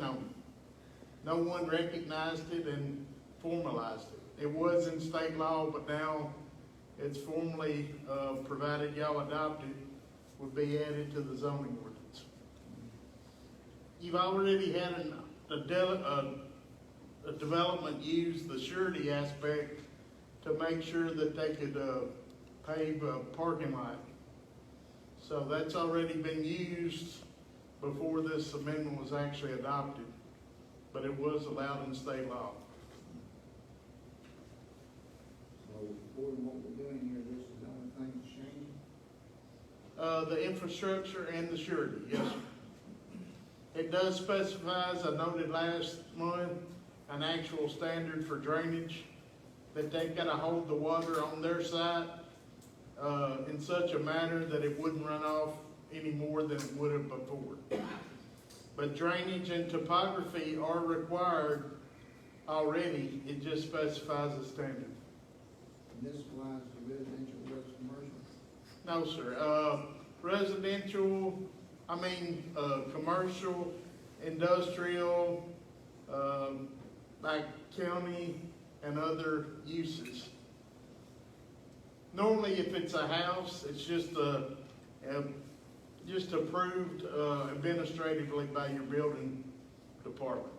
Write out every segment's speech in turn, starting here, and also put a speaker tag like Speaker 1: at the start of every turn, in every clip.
Speaker 1: action on it. No one recognized it and formalized it. It was in state law, but now it's formally, provided y'all adopt it, would be added to the zoning ordinance. You've already had a development use the surety aspect to make sure that they could pave a parking lot. So that's already been used before this amendment was actually adopted, but it was allowed in state law.
Speaker 2: So, according to what we're doing here, this is the only thing that's changing?
Speaker 1: The infrastructure and the surety, yes, sir. It does specify, as I noted last month, an actual standard for drainage, that they've got to hold the water on their site in such a manner that it wouldn't run off any more than it would have before. But drainage and topography are required already, it just specifies a standard.
Speaker 2: And this applies to residential versus commercial?
Speaker 1: No, sir. Residential, commercial, industrial, like county and other uses. Normally, if it's a house, it's just approved administratively by your building department.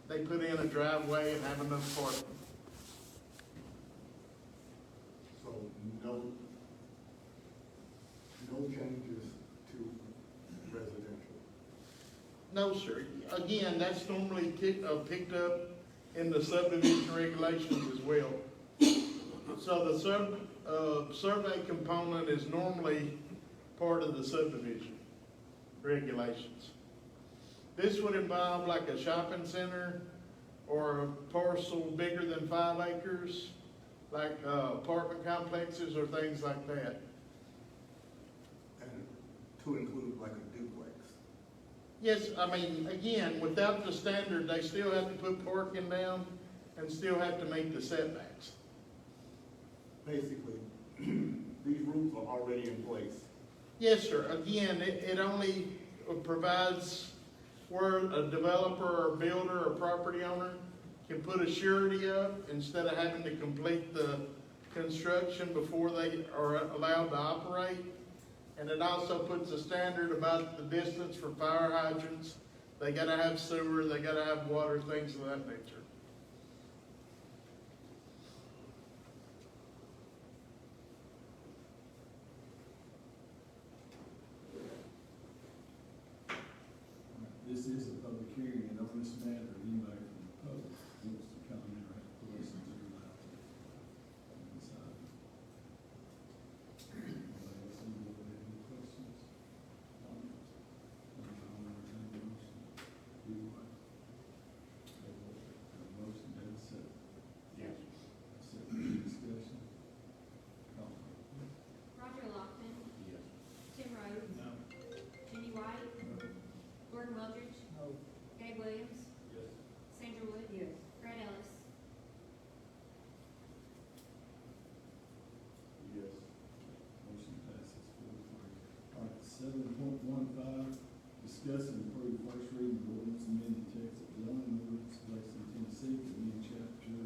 Speaker 1: They put in a driveway and have enough parking.
Speaker 3: So no changes to residential.
Speaker 1: No, sir. Again, that's normally picked up in the subdivision regulations as well. So the survey component is normally part of the subdivision regulations. This would involve like a shopping center or a parcel bigger than 5 acres, like apartment complexes or things like that.
Speaker 3: And to include like a duplex.
Speaker 1: Yes, again, without the standard, they still have to put parking down and still have to meet the setbacks.
Speaker 3: Basically, these rules are already in place.
Speaker 1: Yes, sir. Again, it only provides where a developer or builder or property owner can put a surety up instead of having to complete the construction before they are allowed to operate. And it also puts a standard about the distance for fire hydrants. They gotta have sewer, they gotta have water, things of that nature.
Speaker 4: This is a public hearing, and on this matter, anybody from the public wants to come in or have questions, you're allowed to. On this item. Anybody else in the board have any questions? Comments? I'll entertain a motion. Do what? Have a motion and a second.
Speaker 3: Yes.
Speaker 4: Second discussion. Call.
Speaker 5: Roger Lockton,
Speaker 3: Yes.
Speaker 5: Tim Rhodes,
Speaker 4: No.
Speaker 5: Jenny White, Gordon Wildridge,
Speaker 2: No.
Speaker 5: Gabe Williams,
Speaker 4: Yes.
Speaker 5: Sandra Wood,
Speaker 2: Yes.
Speaker 5: Brad Ellis.
Speaker 3: Yes.
Speaker 4: Motion passes 4-3. All right, 7.15, discuss and approve first reading of ordinance amending text of zoning ordinance, Lexington, Tennessee, to amend chapter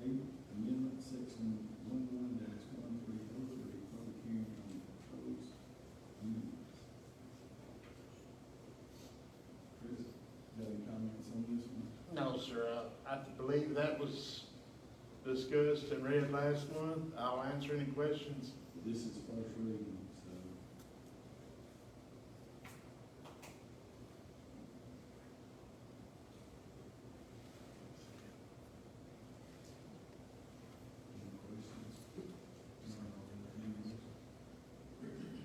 Speaker 4: 8, amendment section 11-1303, public hearing on proposed amendments. Chris, got any comments on this one?
Speaker 1: No, sir. I believe that was discussed and read last month. I'll answer any questions.
Speaker 4: This is first reading, so. Any questions?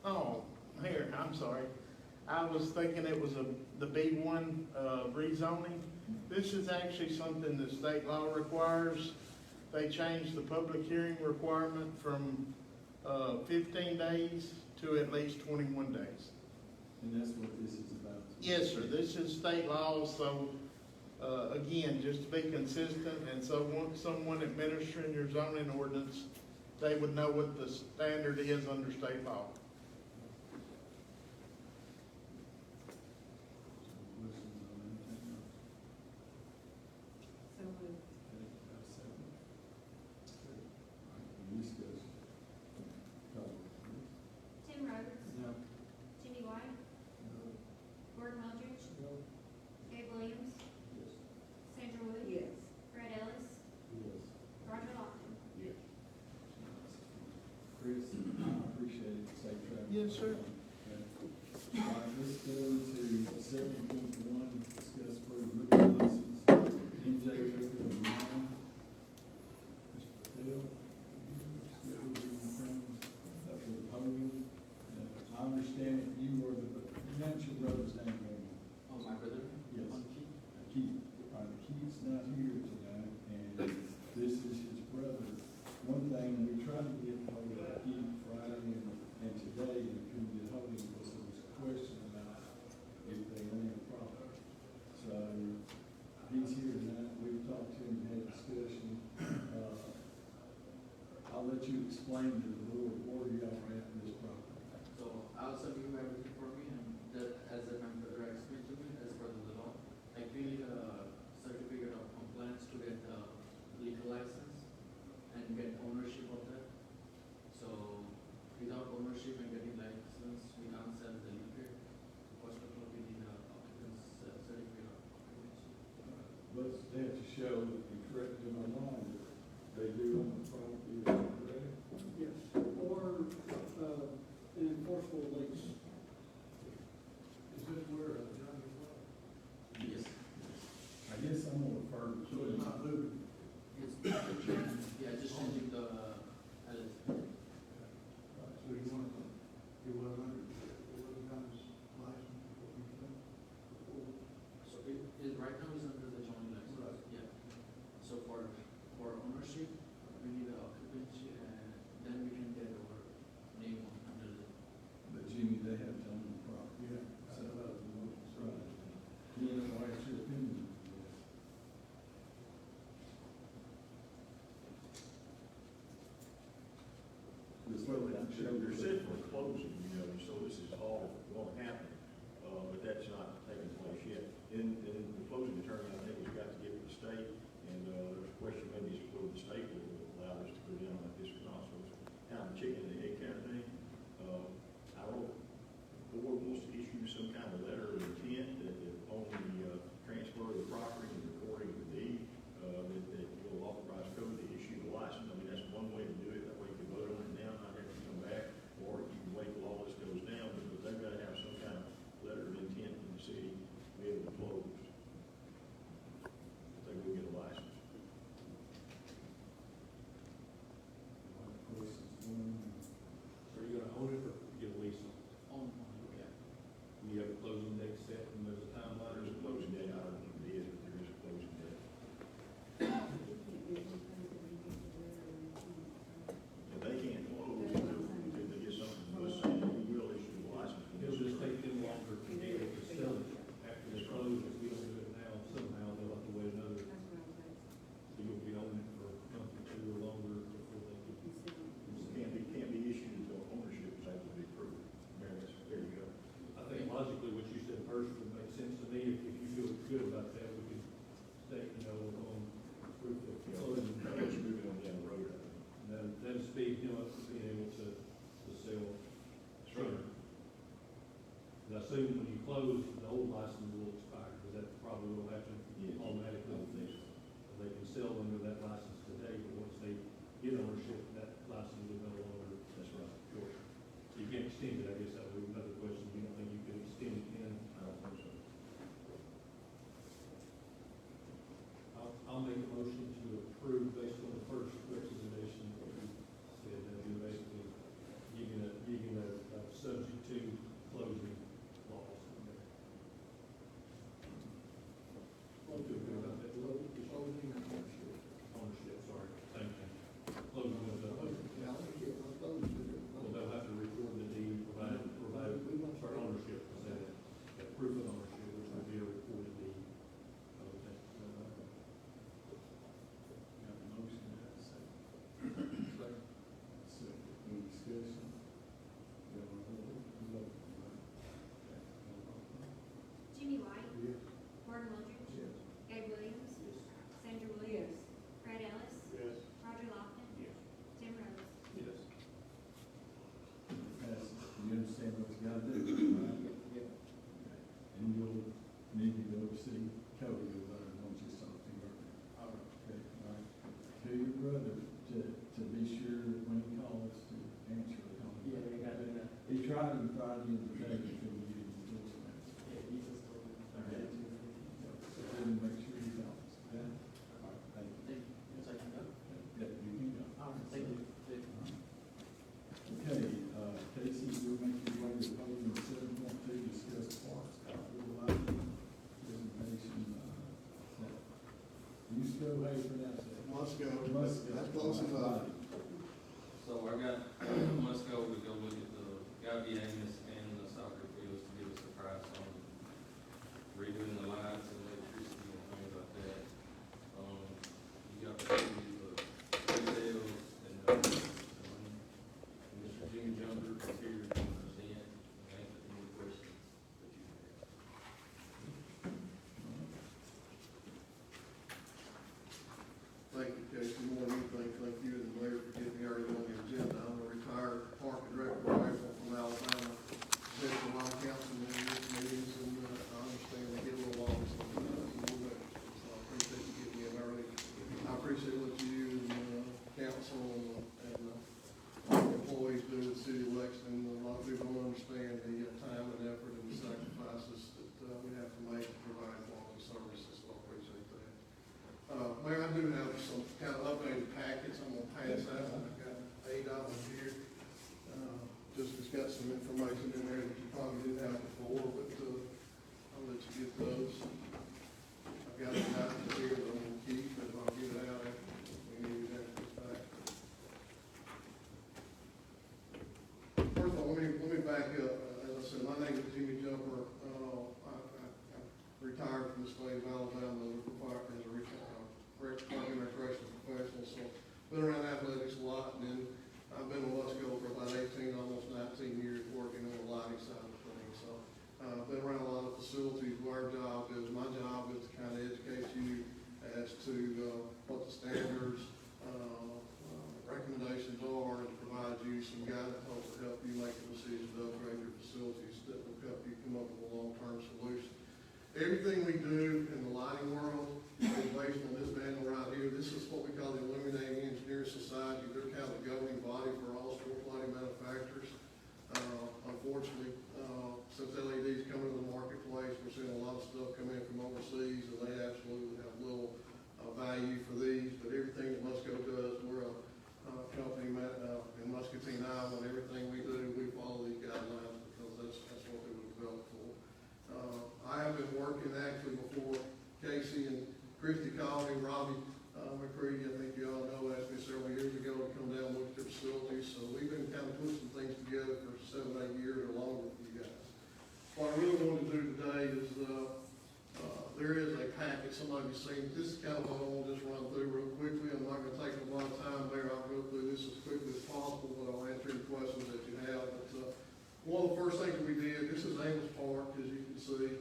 Speaker 1: Oh, here, I'm sorry. I was thinking it was the B1 rezoning. This is actually something that state law requires. They changed the public hearing requirement from 15 days to at least 21 days.
Speaker 4: And that's what this is about?
Speaker 1: Yes, sir. This is state law, so again, just to be consistent, and so once someone administering your zoning ordinance they would know what the standard is under state law.
Speaker 4: Questions on anything else?
Speaker 6: So moved.
Speaker 4: Okay, have a second. All right, any discussion? Call roll, please.
Speaker 5: Tim Rhodes,
Speaker 4: No.
Speaker 5: Jimmy White,
Speaker 4: No.
Speaker 5: Gordon Mulder,
Speaker 4: No.
Speaker 5: Gabe Williams,
Speaker 4: Yes.
Speaker 5: Sandra Wood,
Speaker 6: Yes.
Speaker 5: Brad Ellis,
Speaker 4: Yes.
Speaker 5: Roger Lofton.
Speaker 3: Yes.
Speaker 4: Chris, I appreciate it, safe travel.
Speaker 1: Yes, sir.
Speaker 4: Okay. All right, let's go to 7.1, discuss further liquor license, MJ Liquor and Wine. Mr. Patel, still reading from, for the podium. I understand that you were the, you mentioned your brother's name, didn't you?
Speaker 7: Oh, my brother?
Speaker 4: Yes.
Speaker 7: Keith?
Speaker 4: Keith. All right, Keith's not here tonight, and this is his brother. One thing, we tried to get hold of Keith Friday and today, and couldn't get hold of him because there was a question about if they own the property. So, he's here tonight, we've talked to him, had a discussion. I'll let you explain to the board where you are at in this property.
Speaker 7: So I'll submit everything for me, and that, as my brother explained to me, as per the law, I need a certificate of compliance to get the legal license and get ownership of that. So without ownership and getting license, we can't sell the liquor. First of all, we need a occupant's certificate of occupancy.
Speaker 4: But they have to show, and correct them on line, that they do own the property, is that correct?
Speaker 8: Yes, or, an enforceable lease.
Speaker 4: Is this where, John,
Speaker 7: Yes.
Speaker 4: I guess I'm gonna refer to. So it's not moving?
Speaker 7: It's, yeah, just changing the,
Speaker 4: So you want to, it was under, it was got his license before you came?
Speaker 7: so it right now is under the joint license.
Speaker 4: Right.
Speaker 7: Yeah. So for ownership, we need the occupancy, and then we can get our name on under the.
Speaker 4: But Jimmy, they have to own the property. Yeah. So, right. Yeah, what's your opinion?
Speaker 9: Well, they're set for closing, so this is all going to happen, but that's not taking place yet. In the closing attorney, I think, has got to get with the state, and there's a question maybe is whether the state will allow us to put in on this or not, so it's kind of a chicken and egg kind of thing. I don't know, the board wants to issue some kind of letter of intent that on the transfer of the property and recording of the deed, that will authorize code to issue the license. I mean, that's one way to do it, that way you can vote on it now, not have to come back, or you can wait till all this goes down, but they've got to have some kind of letter of intent from the city to be able to close. If they will get a license.
Speaker 10: So you're gonna own it or get a lease on it?
Speaker 7: Yeah.
Speaker 10: You have a closing date set and there's a timeline?
Speaker 9: There's a closing date, I don't know what it is, but there is a closing date. If they can't close, if they get something from us saying we will issue the license.
Speaker 10: It'll just take them longer to be able to sell it after they close. If we don't do it now, somehow they'll have to wait another, so you'll be on it for a month or two or longer before they can.
Speaker 9: Can't be issued until ownership is able to be proved. There you go.
Speaker 10: I think logically what you said first would make sense to me. If you feel good about that, we can state, on proof of closing.
Speaker 9: That's moving on down the road, I think.
Speaker 10: And that'll speed him up to being able to sell sooner. And I assume when you close, the old license will expire, because that probably will happen
Speaker 9: Yes.
Speaker 10: automatically. They can sell under that license today, but once they get ownership, that license will no longer.
Speaker 9: That's right.
Speaker 10: Short. So you can't extend it, I guess that would be another question. You don't think you can extend it in?
Speaker 9: I don't think so.
Speaker 10: I'll make a motion to approve based on the first recommendation that we said, that we basically giving a subject to closing clause in there.
Speaker 4: how to do it, right?
Speaker 8: Yeah.
Speaker 4: And you'll need to go see Cody over there, once you talk to her.
Speaker 8: All right.
Speaker 4: Okay, all right. Tell your brother to be sure that when he calls to answer the call.
Speaker 7: Yeah, we got it.
Speaker 4: He tried him Friday and today before we get him to us.
Speaker 7: Yeah, he just told me.
Speaker 4: Okay. So then make sure he calls, okay? All right, thank you.
Speaker 7: Thank you. Yes, I can go.
Speaker 4: Yeah, you can go.
Speaker 7: All right, thank you.
Speaker 4: Okay, Casey, we'll make your way to item 7.2, discuss parks, capital lighting, presentation, Musco, how you pronounce that?
Speaker 2: Musco.
Speaker 4: Musco.
Speaker 2: That's close enough.
Speaker 6: So I got, let's go, we go look at the Gabby Amos and the soccer fields to give us a price on redoing the lights and electricity and things like that. You got the details and, Mr. Jimmy Jumper is here to present and answer any questions that you have.
Speaker 11: Thank you, Casey. More than anything, thank you and the mayor for getting me early on the agenda. I'm a retired park and rec professional from Alabama. Been to a lot of council meetings and I understand they get a little long, so I appreciate you getting me in early. I appreciate what you and council and employees do with the city of Lexington. A lot of people don't understand the time and effort and the sacrifices that we have to make to provide quality services, so I appreciate that. Mayor, I do have some kind of updated packets I'm gonna pass out. I've got 8 of them here. Just, it's got some information in there that you probably didn't have before, but, I'll let you get those. I've got some items here that I'm gonna keep, but I'll get it out after we need it after this back. First of all, let me back up. As I said, my name is Jimmy Jumper. I retired from the state of Alabama as a recreational professional, so been around athletics a lot, and then I've been with Lusco for about 18, almost 19 years working on the lighting side of things. So been around a lot of facilities where my job is to kind of educate you as to what the standards, recommendations are, and provide you some guidance to help you make a decision to upgrade your facilities that will help you come up with a long-term solution. Everything we do in the lighting world is based on this manual right here. This is what we call the Illuminating Engineers Society. They're kind of the governing body for all sports lighting manufacturers. Unfortunately, since LEDs come into the marketplace, we're seeing a lot of stuff come in from overseas, and they absolutely have little value for these. But everything that Musco does, we're a company in Muscatine, Iowa, and everything we do, we follow these guidelines because that's what they were developed for. I have been working actually before Casey and Christie called me. Robbie McCready, I think you all know, asked me several years ago to come down and look at their facilities. So we've been kind of putting some things together for 7, 8 years or longer for you guys. What I really want to do today is there is a packet, some of you seen. This is kind of what I want to just run through real quickly. I'm not going to take a lot of time there. I'll go through this as quickly as possible, but I'll answer any questions that you have. But one of the first things we did, this is Amos Park, as you can see.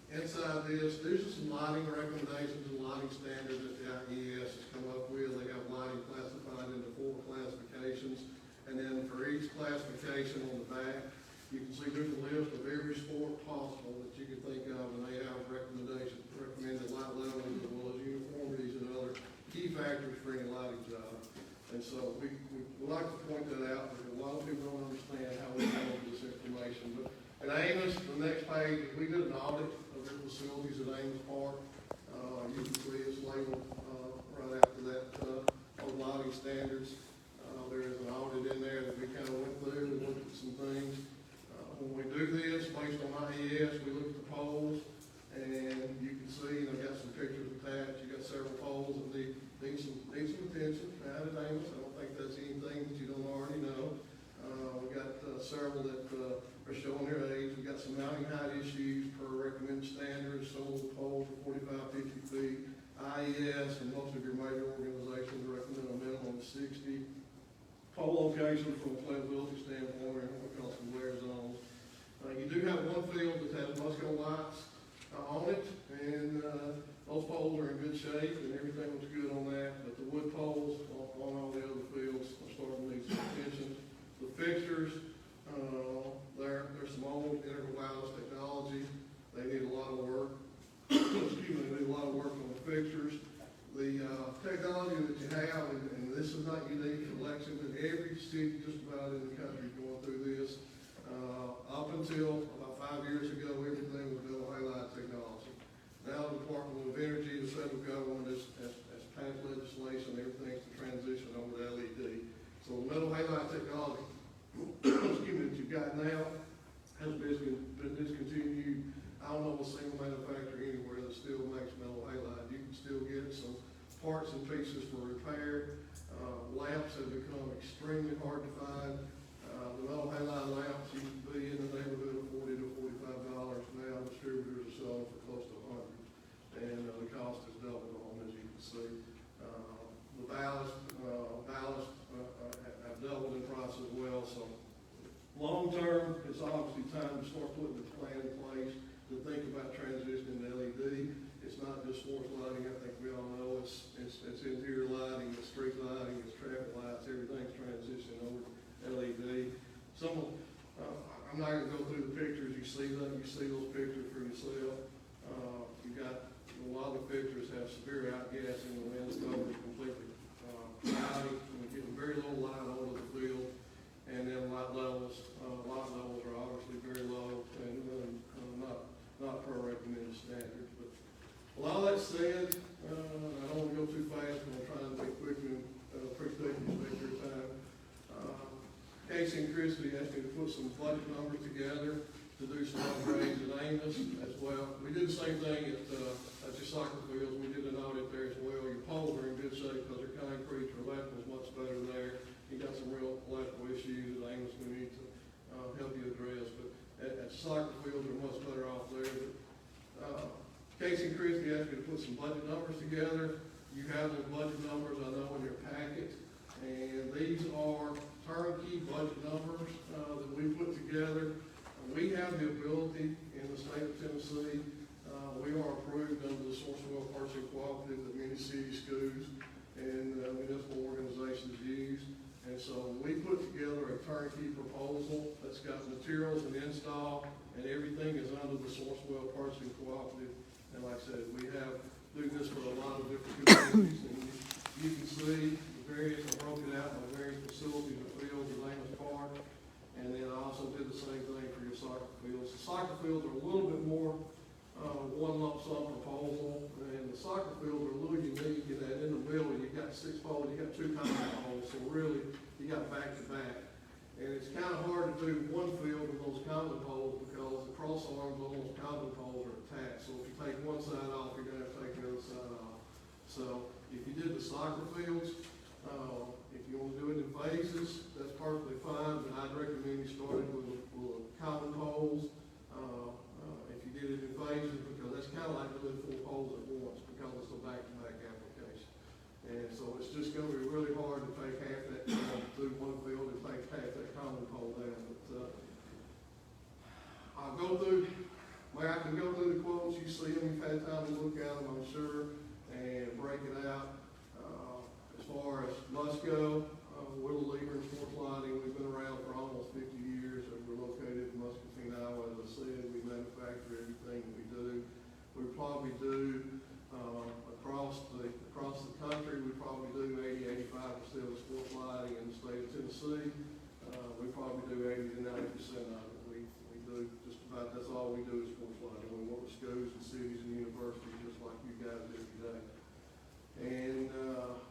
Speaker 11: Inside this, these are some lighting recommendations and lighting standards that the IES has come up with. They have lighting classified into 4 classifications. And then for each classification on the back, you can see there's a list of every sport possible that you can think of, and they have recommendations, recommended light levels, as well as uniformities and other key factors for any lighting job. And so we like to point that out because a lot of people don't understand how we handle this information. But at Amos, the next page, we did an audit of their facilities at Amos Park. You can see it's labeled right after that, those lighting standards. There is an audit in there that we kind of went through and looked at some things. When we do this, based on IES, we look at the poles, and you can see, and I've got some pictures attached. You got several poles that need some attention. Out at Amos, I don't think that's anything that you don't already know. We got several that are showing their age. We got some mounting height issues per recommended standards. Some of the poles are 45, 50 feet. IES and most of your major organizations recommend a minimum of 60. Pole location from a playability standpoint, and what we call some glare zones. You do have one field that has Musco lights on it, and those poles are in good shape, and everything looks good on that. But the wood poles on all the other fields are starting to need some attention. The fixtures, Lexington, every city just about in the country going through this. Up until about 5 years ago, everything was metal halide technology. Now the Department of Energy, the federal government has passed legislation, everything's to transition over to LED. So the metal halide technology, excuse me, that you've got now has been discontinued. I don't know of a single manufacturer anywhere that still makes metal halide. You can still get some parts and pieces for repair. Lamps have become extremely hard to find. The metal halide lamps used to be in the neighborhood of $40 to $45. Now distributors are selling for close to $100, and the cost has doubled on, as you can see. The ballast have doubled in price as well. So long term, it's obviously time to start putting the plan in place to think about transitioning to LED. It's not just sports lighting. I think we all know it's interior lighting, it's street lighting, it's traffic lights. Everything's transitioning over to LED. I'm not gonna go through the pictures. You see them. You see those pictures for yourself. You got a lot of the pictures have severe outgassing. The winds covered completely cloudy. We're getting very little light onto the field, and then light levels are obviously very low and not per recommended standards. But a lot of that said, I don't want to go too fast. I'm trying to be quick and appreciate you spend your time. Casey and Christie asked me to put some budget numbers together to do some upgrades at Amos as well. We did the same thing at your soccer fields. We did an audit there as well. Your poles are in good shape because they're concrete. Your electrical's much better there. You got some real electrical issues at Amos we need to help you address. But at soccer fields, we're much better off there. But, Casey and Christie asked me to put some budget numbers together. You have those budget numbers, I know, in your packet. And these are turnkey budget numbers that we put together. We have the ability in the state of Tennessee, we are approved under the Sourcewell Purchasing Cooperative that many cities, schools, and municipal organizations use. And so we put together a turnkey proposal that's got materials and install, and everything is under the Sourcewell Purchasing Cooperative. And like I said, we do this for a lot of different communities. And you can see the various, I broke it out by various facilities and fields in Amos Park. And then I also did the same thing for your soccer fields. The soccer fields are a little bit more one lump sum proposal, and the soccer fields are a little unique in that in the middle you got 6 poles, you got 2 common poles, so really you got back to back. And it's kind of hard to do one field with those common poles because the cross arms on those common poles are attached. So if you take one side off, you're going to have to take the other side off. So if you did the soccer fields, if you want to do it in phases, that's perfectly fine, but I'd recommend you starting with common poles. If you did it in phases, because that's kind of like doing 4 poles at once, because it's a back-to-back application. And so it's just going to be really hard to take half that through one field and take half that common pole down. But I'll go through, I can go through the quotes. You see them, you've had time to look at them, I'm sure, and break it out. As far as Musco, we're the leader in sports lighting. We've been around for almost 50 years. We're located in Muscatine, Iowa. As I said, we manufacture everything that we do. We probably do across the country. We probably do 80-85% of sports lighting in the state of Tennessee. We probably do 80 to 90% of it. We do just about. That's all we do is sports lighting. We work with schools and cities and universities, just like you guys do today. And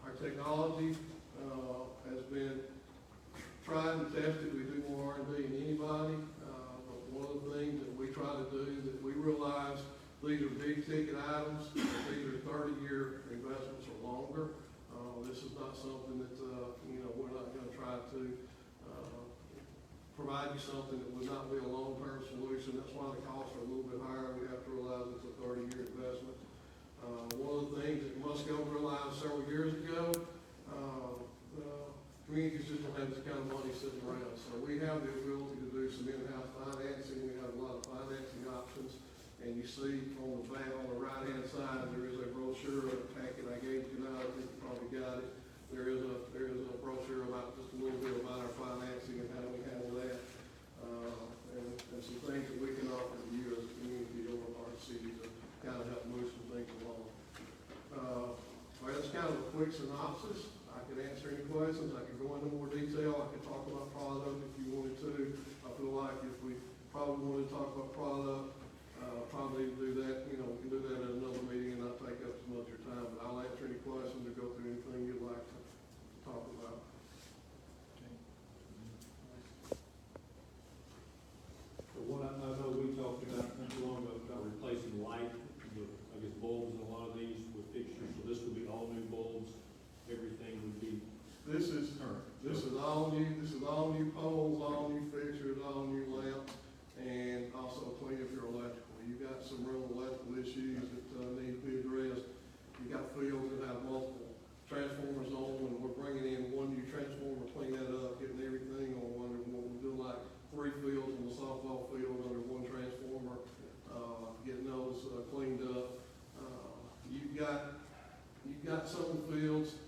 Speaker 11: our technology has been tried and tested. We do more R&D than anybody. But one of the things that we try to do is that we realize these are big ticket items. These are 30-year investments or longer. This is not something that, we're not going to try to provide you something that would not be a long-term solution. That's why the costs are a little bit higher. We have to realize it's a 30-year investment. One of the things that Musco realized several years ago, communities just don't have this kind of money sitting around. So we have the ability to do some in-house financing. We have a lot of financing options. And you see on the back, on the right-hand side, there is a brochure, a packet I gave you now. I think you probably got it. There is a brochure about just a little bit about our financing and how we handle that. And some things that we can offer to you as a community or our city to kind of help move some things along. Well, that's kind of a quick synopsis. I could answer any questions. I could go into more detail. I could talk about product if you wanted to. I feel like if we probably wanted to talk about product, probably do that, we can do that at another meeting and not take up too much of your time. But I'll answer any questions or go through anything you'd like to talk about.
Speaker 10: So what I know we talked about not too long ago, about replacing light, I guess bulbs in a lot of these with fixtures, so this would be all new bulbs, everything would be
Speaker 11: This is all new poles, all new fixtures, all new lamps, and also clean up your electrical. You got some real electrical issues that need to be addressed. You got fields that have multiple transformers on, and we're bringing in one new transformer, clean that up, getting everything on one, and we'll do like 3 fields on the softball field under one transformer, getting those cleaned up. You've got some fields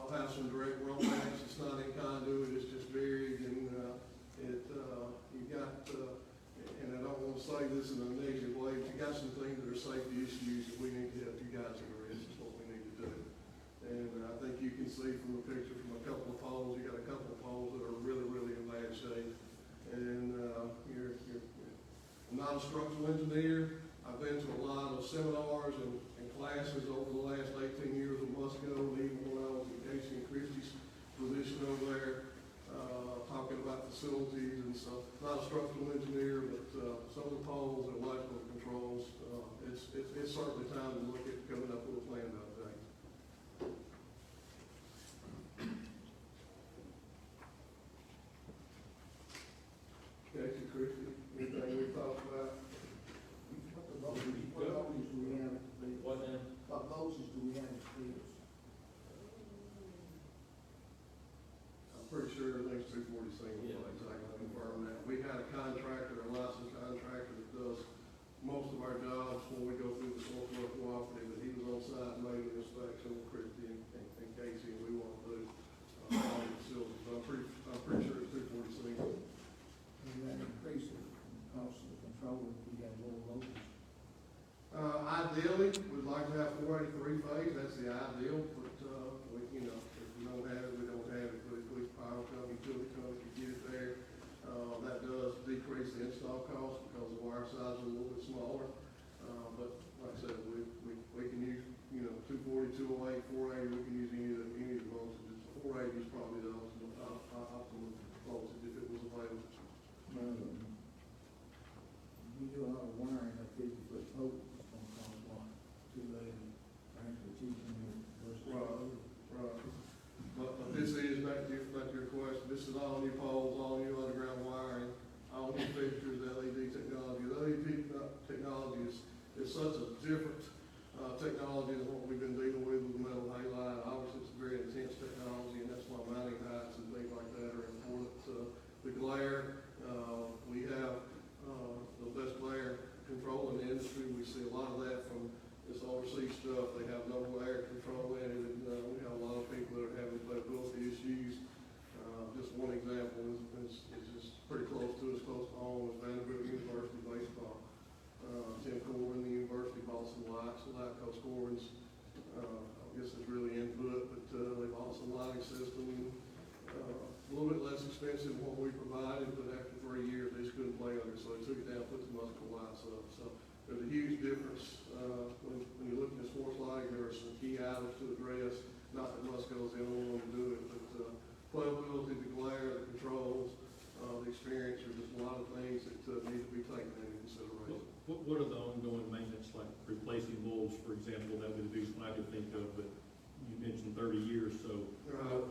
Speaker 11: have some direct romance. It's not in conduit, it's just buried, and you got, and I don't want to say this in a negative way, but you got some things that are safety issues that we need to help you guys address, is what we need to do. And I think you can see from the picture from a couple of poles, you got a couple of poles that are really, really in bad shape. And I'm not a structural engineer. I've been to a lot of seminars and classes over the last 18 years with Musco, and even when I was in Casey and Christie's position over there, talking about facilities and stuff. Not a structural engineer, but some of the poles and electrical controls, it's certainly time to look at coming up with a plan to update. Casey, Christie, anything we talked about?
Speaker 2: What voltages do we have at the fields?
Speaker 7: What then?
Speaker 2: What voltages do we have at the fields?
Speaker 11: I'm pretty sure everything's 240 single
Speaker 7: Yeah.
Speaker 11: phase. I can confirm that. We had a contractor, a licensed contractor that does most of our jobs when we go through the source work cooperative, that he was on site and made an inspection with Christie and Casey, and we want to do all the facilities. But I'm pretty sure it's 240 single.
Speaker 2: Does that increase the cost of the controller if we got lower voltage?
Speaker 11: Ideally, we'd like to have 483 phase, that's the ideal, but, if we don't have it, we don't have it, but if we power company, utility company can get it there, that does decrease the install cost because the wire size is a little bit smaller. But like I said, we can use, 240, 208, 480, we can use any of the voltages. 480 is probably the optimal voltage if it was available.
Speaker 2: We do a lot of wiring at 50-foot poles, it's gonna cost what, $280, actually cheaper than versus.
Speaker 11: Right. But this is, back to your question, this is all new poles, all new underground wiring, all new fixtures, LED technology. The LED technology is such a different technology than what we've been dealing with metal halide. Obviously, it's a very intense technology, and that's why mounting heights and things like that are important. The glare, we have the best glare control in the industry. We see a lot of that from this overseas stuff. They have no glare control in it, and we have a lot of people that are having playability issues. Just one example is just pretty close to home, is Vanderbilt University baseball. Tim Corbin, the university, bought some lights. The light coach Corbin's, I guess it's really input, but they bought some lighting system. A little bit less expensive than what we provided, but after 3 years, they just couldn't play under it, so they took it down, put the musical lights up. So there's a huge difference, when you look at sports lighting, there are some key items to address. Not that Musco's the only one to do it, but, playability, the glare, the controls, the experience, are just a lot of things that, need to be taken into consideration.
Speaker 10: What are the ongoing maintenance, like replacing bulbs, for example? That would be something I could think of, but you mentioned 30 years, so.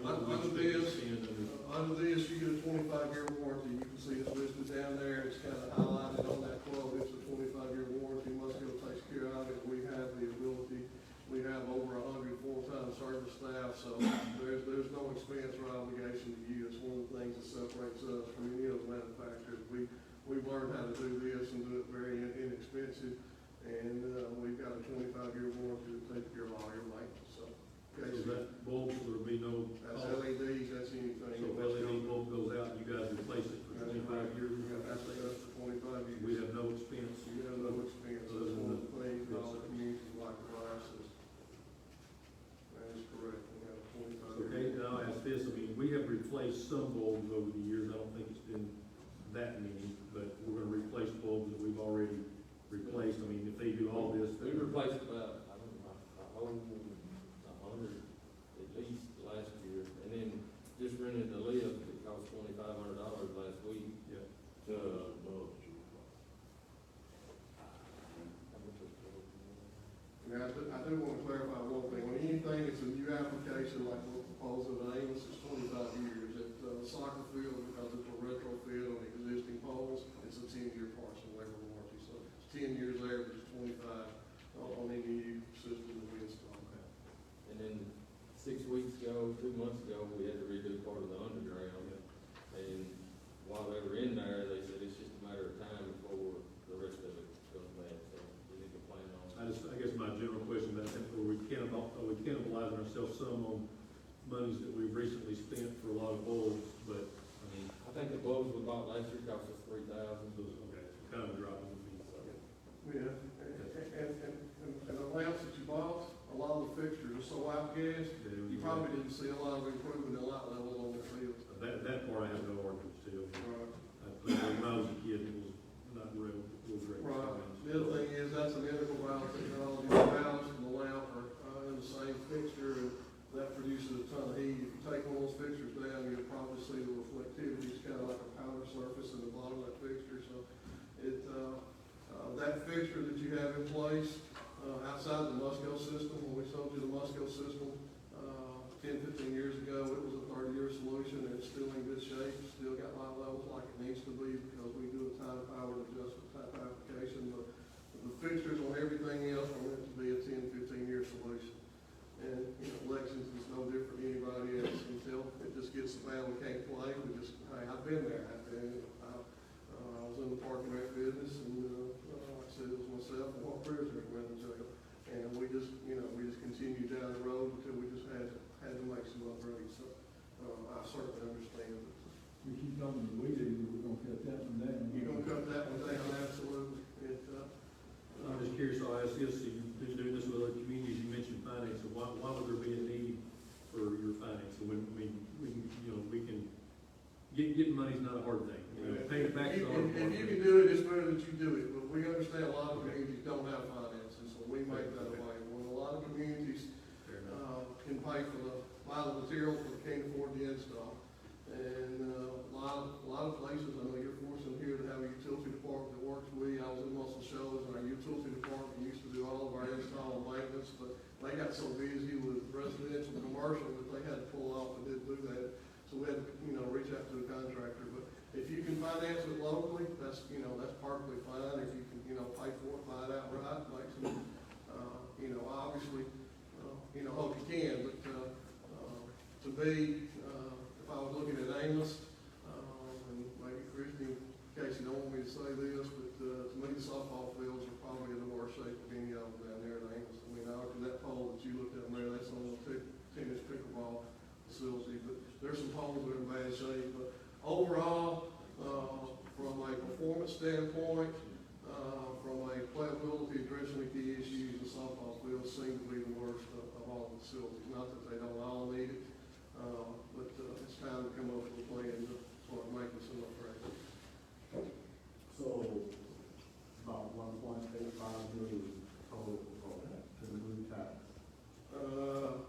Speaker 11: Under this, you get a 25-year warranty. You can see it's listed down there. It's kind of highlighted on that quote. It's a 25-year warranty. Musco takes care of it. We have the ability. We have over 100 full-time service staff, so there's no expense or obligation to you. It's one of the things that separates us from any other manufacturers. We've learned how to do this and do it very inexpensive, and we've got a 25-year warranty to take care of all your maintenance. So,
Speaker 10: So that bulb, there will be no.
Speaker 11: that's LEDs, that's anything.
Speaker 10: So if LED bulb goes out, you guys replace it for 25 years?
Speaker 11: That's for 25 years.
Speaker 10: We have no expense.
Speaker 11: You have no expense. That's one of the things that all the communities like the fire system. That is correct. We have a 25-year.
Speaker 10: Okay, now I'll ask this, I mean, we have replaced replaced some bulbs over the years. I don't think it's been that many, but we're gonna replace bulbs that we've already replaced. I mean, if they do all this.
Speaker 6: We replaced about, I don't know, a whole 100 at least last year, and then just rented the lift, it cost $2,500 last week.
Speaker 10: Yeah.
Speaker 11: Now, I do want to clarify one thing, when anything is a new application, like we're proposing at Amos, it's 25 years. At the soccer field, because it's a retrofit on the existing poles, it's a 10-year parts and labor warranty, so it's 10 years there, but it's 25 on any new system that we install.
Speaker 6: And then 6 weeks ago, 2 months ago, we had to redo part of the underground. And while they were in there, they said it's just a matter of time before the rest of it goes bad, so we need to plan on.
Speaker 10: I guess my general question about that, are we cannibalizing ourselves some on monies that we've recently spent for a lot of bulbs, but, I mean,
Speaker 6: I think the bulbs we bought last year cost us $3,000.
Speaker 10: those, okay, kind of a drop in the feet, so.
Speaker 11: Yeah, and the lamps that you bought, a lot of the fixtures are so outgassed, you probably didn't see a lot of improvement in light levels on the field.
Speaker 10: That part I have no argument still.
Speaker 11: Right.
Speaker 10: When I was a kid, it was not real, it was great.
Speaker 11: Right. The other thing is, that's an integral valve technology, the valves and the lamp are in the same fixture, and that produces a ton of heat. If you take one of those fixtures down, you'll probably see the reflectivity, it's kind of like a powder surface in the bottom of that fixture, so that fixture that you have in place, outside the Musco system, when we sold you the Musco system, 10, 15 years ago, it was a 30-year solution, and it's still in good shape, still got light levels like it needs to be, because we do a time power adjustment type application, but the fixtures on everything else are meant to be a 10, 15-year solution. And, Lexington's no different than anybody else until it just gets so bad we can't play, hey, I've been there, I was in the parking lot business, and, like I said, it was myself and Walt Prisoner went to jail. And we just continued down the road until we just had to make some upgrades, so, I certainly understand that.
Speaker 4: We keep coming to weed eater, we're gonna cut that one down.
Speaker 11: You're gonna cut that one down, absolutely.
Speaker 10: I'm just curious, I'll ask this, so you've been doing this with other communities, you mentioned finance, so why would there be a need for your finance? So we can, getting money's not a hard thing. Paying it back's the hard part.
Speaker 11: If you can do it, it's better that you do it, but we understand a lot of communities don't have finances, so we make that away. When a lot of communities, can pay for buy the material, but can't afford the install. And, a lot of places, I know you're fortunate here to have a utility department that works with. I was in Muscle Shoals, and our utility department used to do all of our install and maintenance, but they got so busy with residential and commercial that they had to pull off and didn't do that. So we had to, reach out to a contractor. But if you can finance it locally, that's perfectly fine. If you can, pay for it, buy it outright, make some, obviously, hope you can. But to me, if I was looking at Amos, and maybe Christie, in case you don't want me to say this, but to me, the softball fields are probably in the worst shape of any of them down there at Amos. I mean, after that pole that you looked at there, that's on the tennis pickleball facility, but there's some poles that are in bad shape. But overall, from a performance standpoint, from a playability, addressing the key issues, the softball fields seem to be the worst of all the facilities. Not that they don't all need it, but it's time to come up with a plan to start making some upgrades.
Speaker 2: So, about 1.85 million total to the blue tax.
Speaker 11: Well,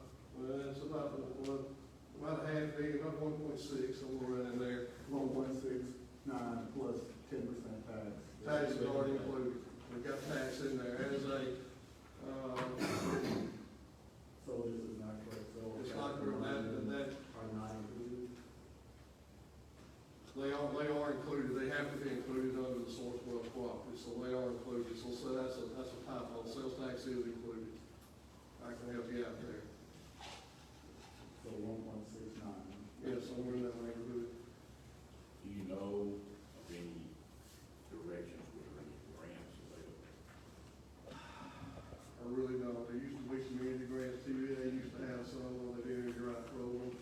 Speaker 11: it's about a half million, about 1.6, somewhere around in there.
Speaker 2: 1.69 plus 10% tax.
Speaker 11: Tax is already included. We've got tax in there as a,
Speaker 2: So this is not correct, so.
Speaker 11: it's not correct, that,
Speaker 2: Are not included?
Speaker 11: they are included, they have to be included under the source well cooperative, so they are included. So that's a typo, sales tax is included. I can help you out there.
Speaker 2: So 1.69.
Speaker 11: Yeah, somewhere in that neighborhood.
Speaker 9: Do you know of any directions with any grants available?
Speaker 11: I really don't. There used to be community grants, TVA used to have some on the Energy Right program.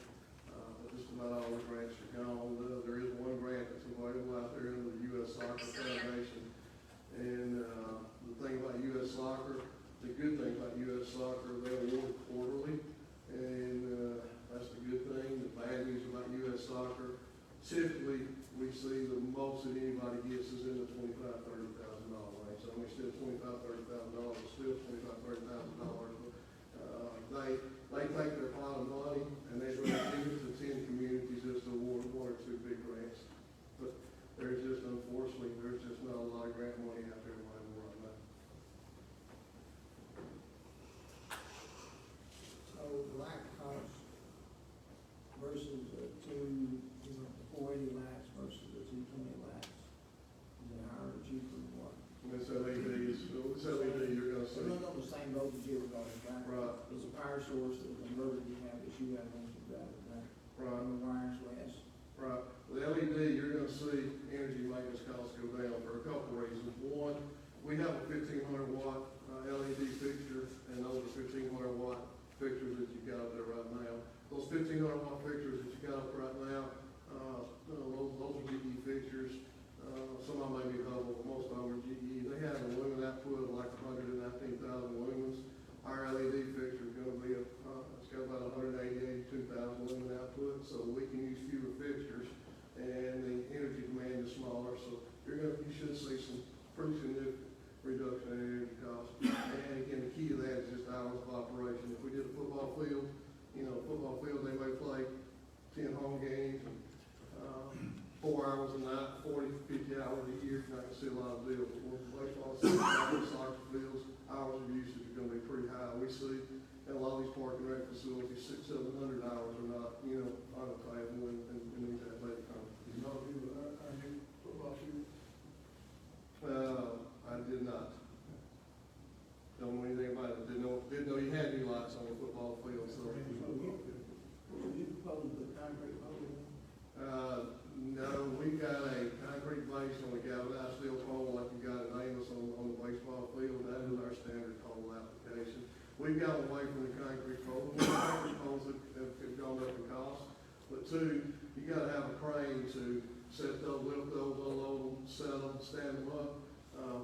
Speaker 11: But just about all the grants are gone. There is one grant that's available out there under the U.S. Soccer Foundation. And, the thing about U.S. Soccer, the good thing about U.S. Soccer, they award quarterly. And, that's the good thing. The bad news about U.S. Soccer typically, we see the most that anybody gets is in the $25,000-$30,000 range. So I mean, still $25,000-$30,000, but still $25,000-$30,000. They take their pot of money and they run it to 10 communities just to award one or two big grants. But there's just, unfortunately, there's just not a lot of grant money out there right now.
Speaker 2: So the light cost versus the two, you know, the 480 lights versus the 220 lights, is it higher or cheaper or what?
Speaker 11: And this LED, you're gonna
Speaker 2: So
Speaker 11: see.
Speaker 2: they're not on the same voltage everybody, right?
Speaker 11: Right.
Speaker 2: There's a power source, there's a inverter you have that you have on your drive, right?
Speaker 11: Right.
Speaker 2: And the wires less.
Speaker 11: Right, with LED, you're gonna see energy maintenance costs go down for a couple of reasons. One, we have a 1,500 watt LED fixture, and those are 1,500 watt fixtures that you got up there right now. Those 1,500 watt fixtures that you got up right now, those are GE fixtures. Some of them may be Hubble, but most of them are GE. They have a lumen output of like 119,000 lumens. Our LED fixture is gonna be it's got about 182,000 lumen output, so we can use fewer fixtures, and the energy demand is smaller, so you should see some pretty significant reduction in energy costs. And again, the key to that is just hours of operation. If we did a football field, they may play 10 home games, and 4 hours a night, 40, 50 hours a year, you're not gonna see a lot of deals. But baseball, soccer fields, hours of usage are gonna be pretty high. We see in a lot of these park and rec facilities, 600-700 hours are not, unattainable in these athletic companies.
Speaker 2: You know, if you were our new football shooter,
Speaker 11: I did not. Don't know anything about it. Didn't know you had any lights on the football field, so.
Speaker 2: you propose the concrete pole in?
Speaker 11: No, we got a concrete base on the galvanized steel pole like you got at Amos on the baseball field. That is our standard pole application. We've gone away from the concrete poles. The concrete poles have gone up in cost. But two, you gotta have a crane to set those, lift those, unload them, set them, stand them up.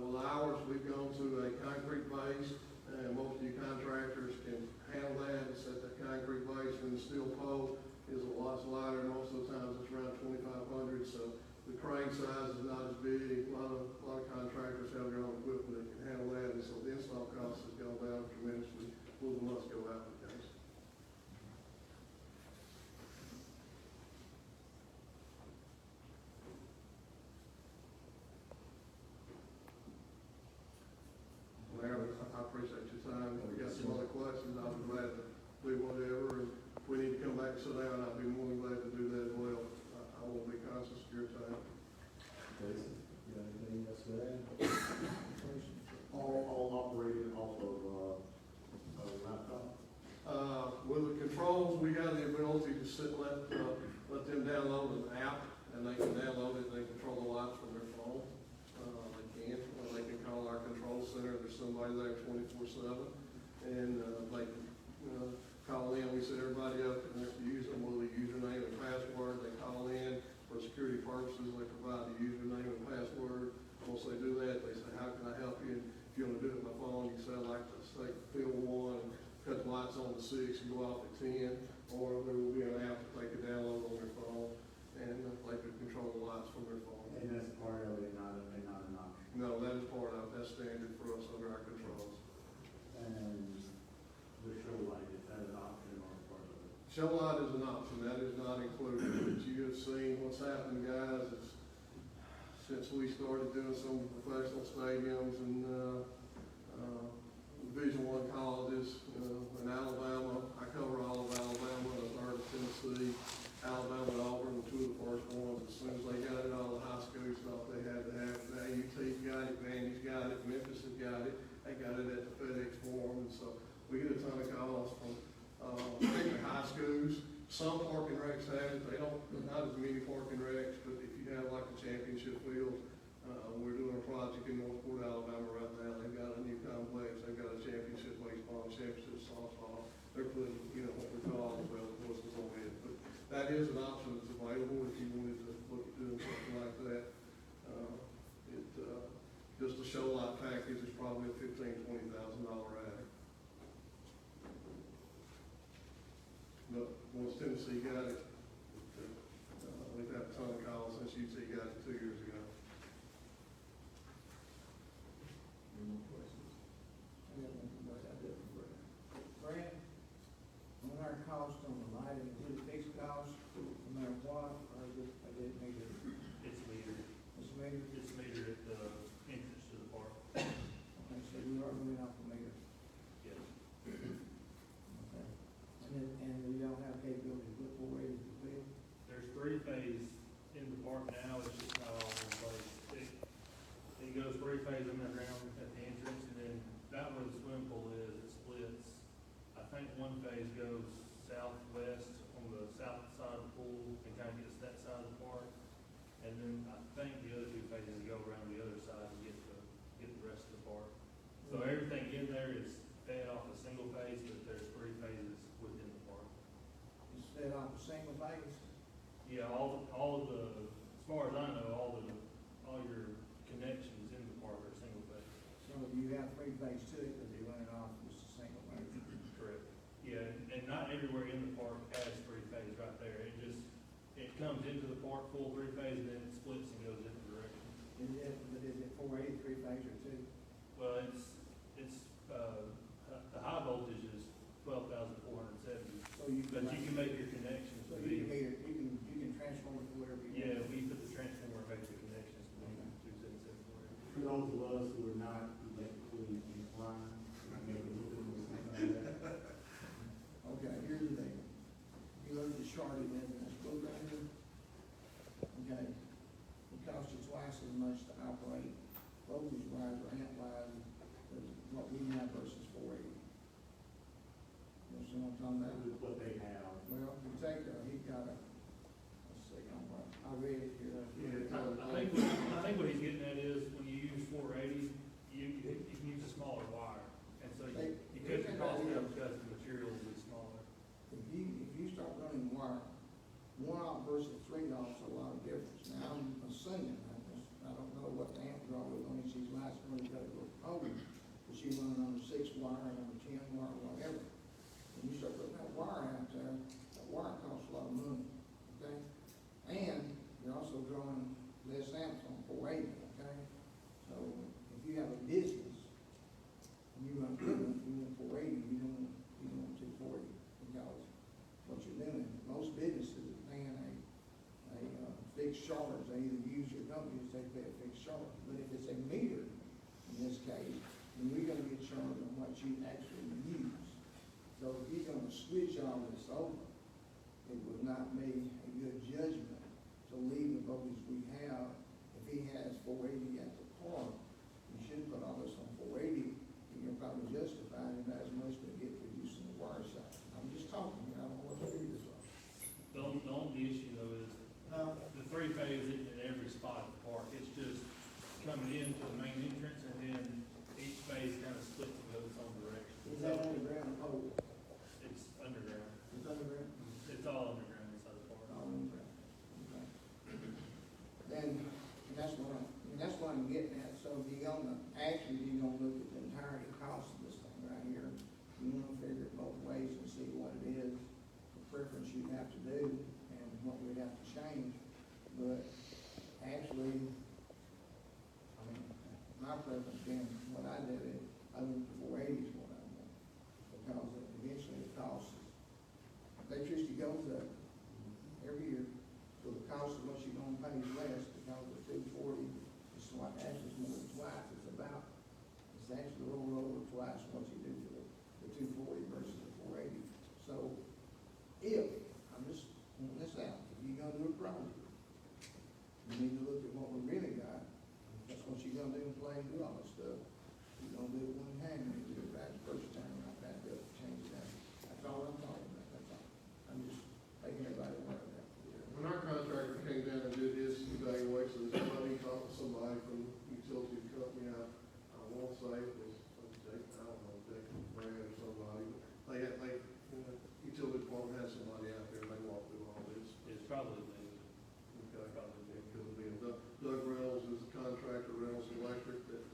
Speaker 11: With ours, we've gone to a concrete base, and most of you contractors can handle that and set that concrete base, and the steel pole is a lot lighter. Most of the times it's around 2,500, so the crane size is not as big. A lot of contractors have their own equipment that can handle that, and so the install cost has gone down tremendously with the must-go application. Mayor, I appreciate your time. If we got some other questions, I'll be glad to do whatever. And if we need to come back and sit down, I'll be more than glad to do that as well. I won't be conscious of your time.
Speaker 4: Jason, you got anything else to add?
Speaker 3: All operated off of a laptop?
Speaker 11: With the controls, we got the ability to let them download an app, and they can download it, they control the lights from their phone. They can call our control center, there's somebody there 24/7, and they can call in, we set everybody up, and if you use them with a username and password, they call in for security purposes, they provide the username and password. Once they do that, they say, how can I help you? If you want to do it by phone, you say, I'd like to say field 1, and cut the lights on to 6, and go off at 10, or there will be an app that they can download on their phone, and they can control the lights from their phone.
Speaker 12: And that's part of it, not an option.
Speaker 11: No, that is part of, that's standard for us under our controls.
Speaker 12: And the show light, is that an option or part of it?
Speaker 11: Show light is an option, that is not included, but you have seen what's happened, guys, is since we started doing some professional stadiums and, Division I colleges, in Alabama, I cover all of Alabama, a third of Tennessee, Alabama and Auburn were two of the first ones. As soon as they got it, all the high schools thought they had to have it. AUT's got it, Vandy's got it, Memphis has got it. They got it at the FedEx Forum, and so we get a ton of calls from, particularly high schools. Some parking recs have it. They don't, not as many parking recs, but if you have like a championship field, we're doing a project in Northport, Alabama right now. They've got a new complex. They've got a championship baseball, championship softball. They're putting, what we call well courses on it. But that is an option that's available if you wanted to look at doing something like that. Just a show light package is probably a $15,000-$20,000 ad. But once Tennessee got it, we've had a ton of
Speaker 13: it's just not all in one place. It goes three-phase underground at the entrance, and then that where the swimming pool is, it splits. I think one phase goes southwest on the south side of the pool and kind of gets that side of the park. And then I think the other two phases go around the other side and get the rest of the park. So everything in there is fed off a single phase, but there's three phases within the park.
Speaker 2: It's fed off a single phase?
Speaker 13: Yeah, all of the, as far as I know, all your connections in the park are single phase.
Speaker 2: So you have three phase to it, because they run it off just a single phase?
Speaker 13: Correct. Yeah, and not everywhere in the park has three phase right there. It comes into the park full three phase, and then it splits and goes different directions.
Speaker 2: But is it 483 phase or two?
Speaker 13: Well, the high voltage is 12,470.
Speaker 2: So you
Speaker 13: But you can make your connections
Speaker 2: So
Speaker 13: to
Speaker 2: you
Speaker 13: these.
Speaker 2: can transform it to whatever you want?
Speaker 13: Yeah, we put the transformer, make the connections to these 277.
Speaker 12: For those of us who are not electrically inclined, maybe a little bit more something like that.
Speaker 2: Okay, here's the thing. You look at the Charlotte business, go down here. Okay, it costs you twice as much to operate voltage wise or amp wise as what we have versus 480. You know what I'm talking about?
Speaker 12: With what they have.
Speaker 2: Well, you take, he got a, let's see, I read it here.
Speaker 13: I think what he's getting at is when you use 480, you can use a smaller wire. And so you cut your cost down because the material will be smaller.
Speaker 2: If you start running wire, 1 off versus 3 off is a lot of difference. Now, I'm assuming, I don't know what the amp draw is on each of these lights, where you gotta go over, but you run on a 6 wire and on a 10 wire, whatever. When you start putting that wire out there, that wire costs a lot of money, okay? And you're also drawing less amps on 480, okay? So if you have a business, and you run equipment, you want 480, you don't want 240, because what you're doing, most businesses are paying a fixed charge. They either use your company or they pay a fixed charge. But if it's a meter, in this case, then we're gonna get charged on what you actually use. So if you're gonna switch all this over, it would not be a good judgment to leave the voltage we have. If he has 480 at the park, you should put all this on 480, and you're probably justified in as much to get reducing the wire side. I'm just talking, I don't know what to do this on.
Speaker 13: The only issue though is the three phase isn't in every spot of the park. It's just coming into the main entrance, and then each phase kind of splits and goes its own direction.
Speaker 2: Is that underground pole?
Speaker 13: It's underground.
Speaker 2: It's underground?
Speaker 13: It's all underground inside the park.
Speaker 2: All underground. Okay. Then, and that's what I'm getting at. So if you're gonna look at the entire cost of this thing right here, you wanna figure it both ways and see what it is, the preference you'd have to do, and what we'd have to change. But actually, I mean, my preference being what I did, I went to 480 is what I want. Because eventually it costs, electricity goes up every year, so the cost of what you're gonna pay is less, because the 240 is what, actually it's more than twice, it's actually a little over twice what you do for the 240 versus the 480. So, if, I'm just pointing this out, if you're gonna do a project, you need to look at what we really got. If that's what you're gonna do and play and do all this stuff, you're gonna do it one time, you do it right the first time, right back up, change it out. That's all I'm talking about, that's all. I'm just making everybody aware of that.
Speaker 11: When our contractor came down and did his evaluation, this money talked to somebody from utility company, I won't say it was, I don't know, Jacob Brand or somebody, but utility department had somebody out there, and they walked through all this.
Speaker 13: It's probably the,
Speaker 11: Okay, because of being Doug Reynolds is the contractor, Reynolds Electric, that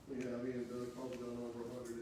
Speaker 11: we have, he and Doug probably done over 100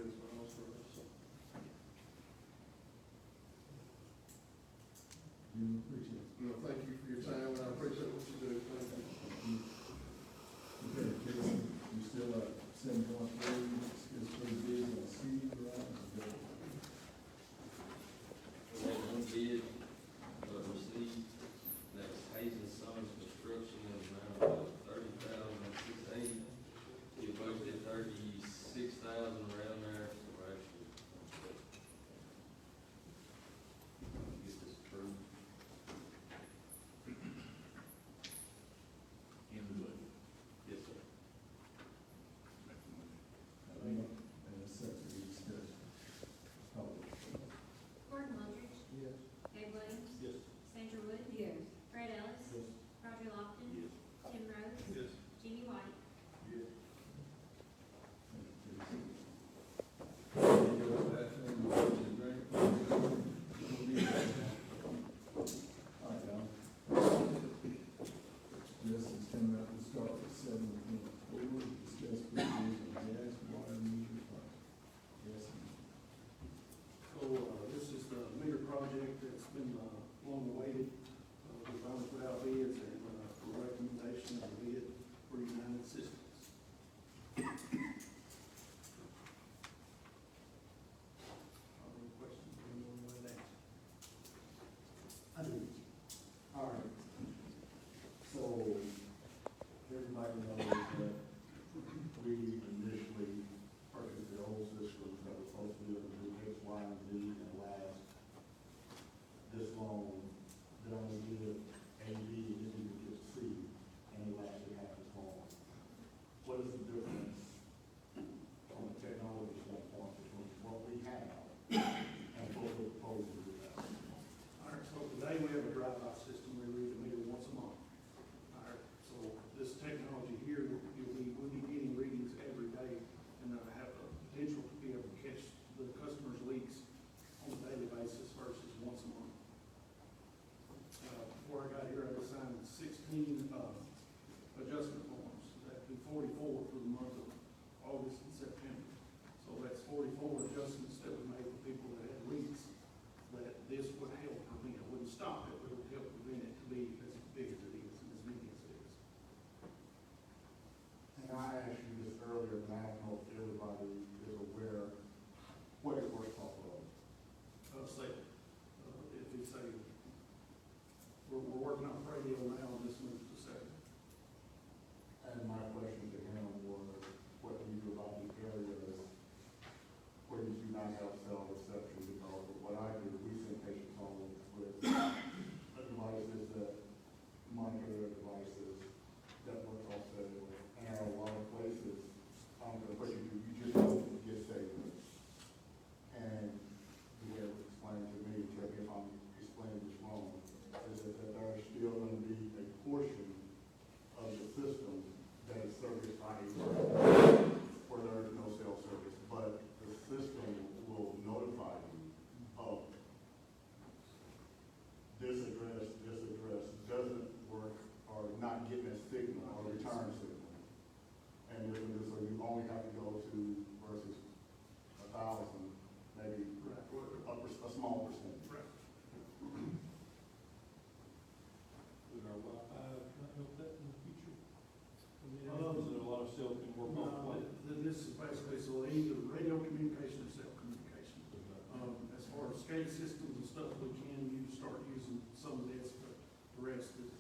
Speaker 8: adjustment forms, that'd be 44 for the month of August and September. So that's 44 adjustments that we made for people that had leaks, that this would help prevent. It wouldn't stop it, but it would help prevent it to be as big as it is and as many as it is.
Speaker 12: And I asked you this earlier, but I don't know if everybody is aware what it works off of.
Speaker 8: If you say, we're working on radio now, and this moves to second.
Speaker 12: And my question to him was, what do you do about the areas where you do not have cell reception? Because what I do, we send patients home with devices that monitor their devices that work off cellular. And there are a lot of places, what you do, you just don't get cellular. And the way it was explained to me, tell me if I'm explaining this wrong, is that there is still going to be a portion of the system that is serviced by a where there is no cell service, but the system will notify you of this address doesn't work or not getting a signal or return signal. And so you only have to go to versus 1,000, maybe a small percentage.
Speaker 10: Would our Wi-Fi not help that in the future? Is there a lot of cell can work off of?
Speaker 8: This is basically, so either radio communication or cell communication. As far as SCADA systems and stuff, we can start using some of this, but the rest is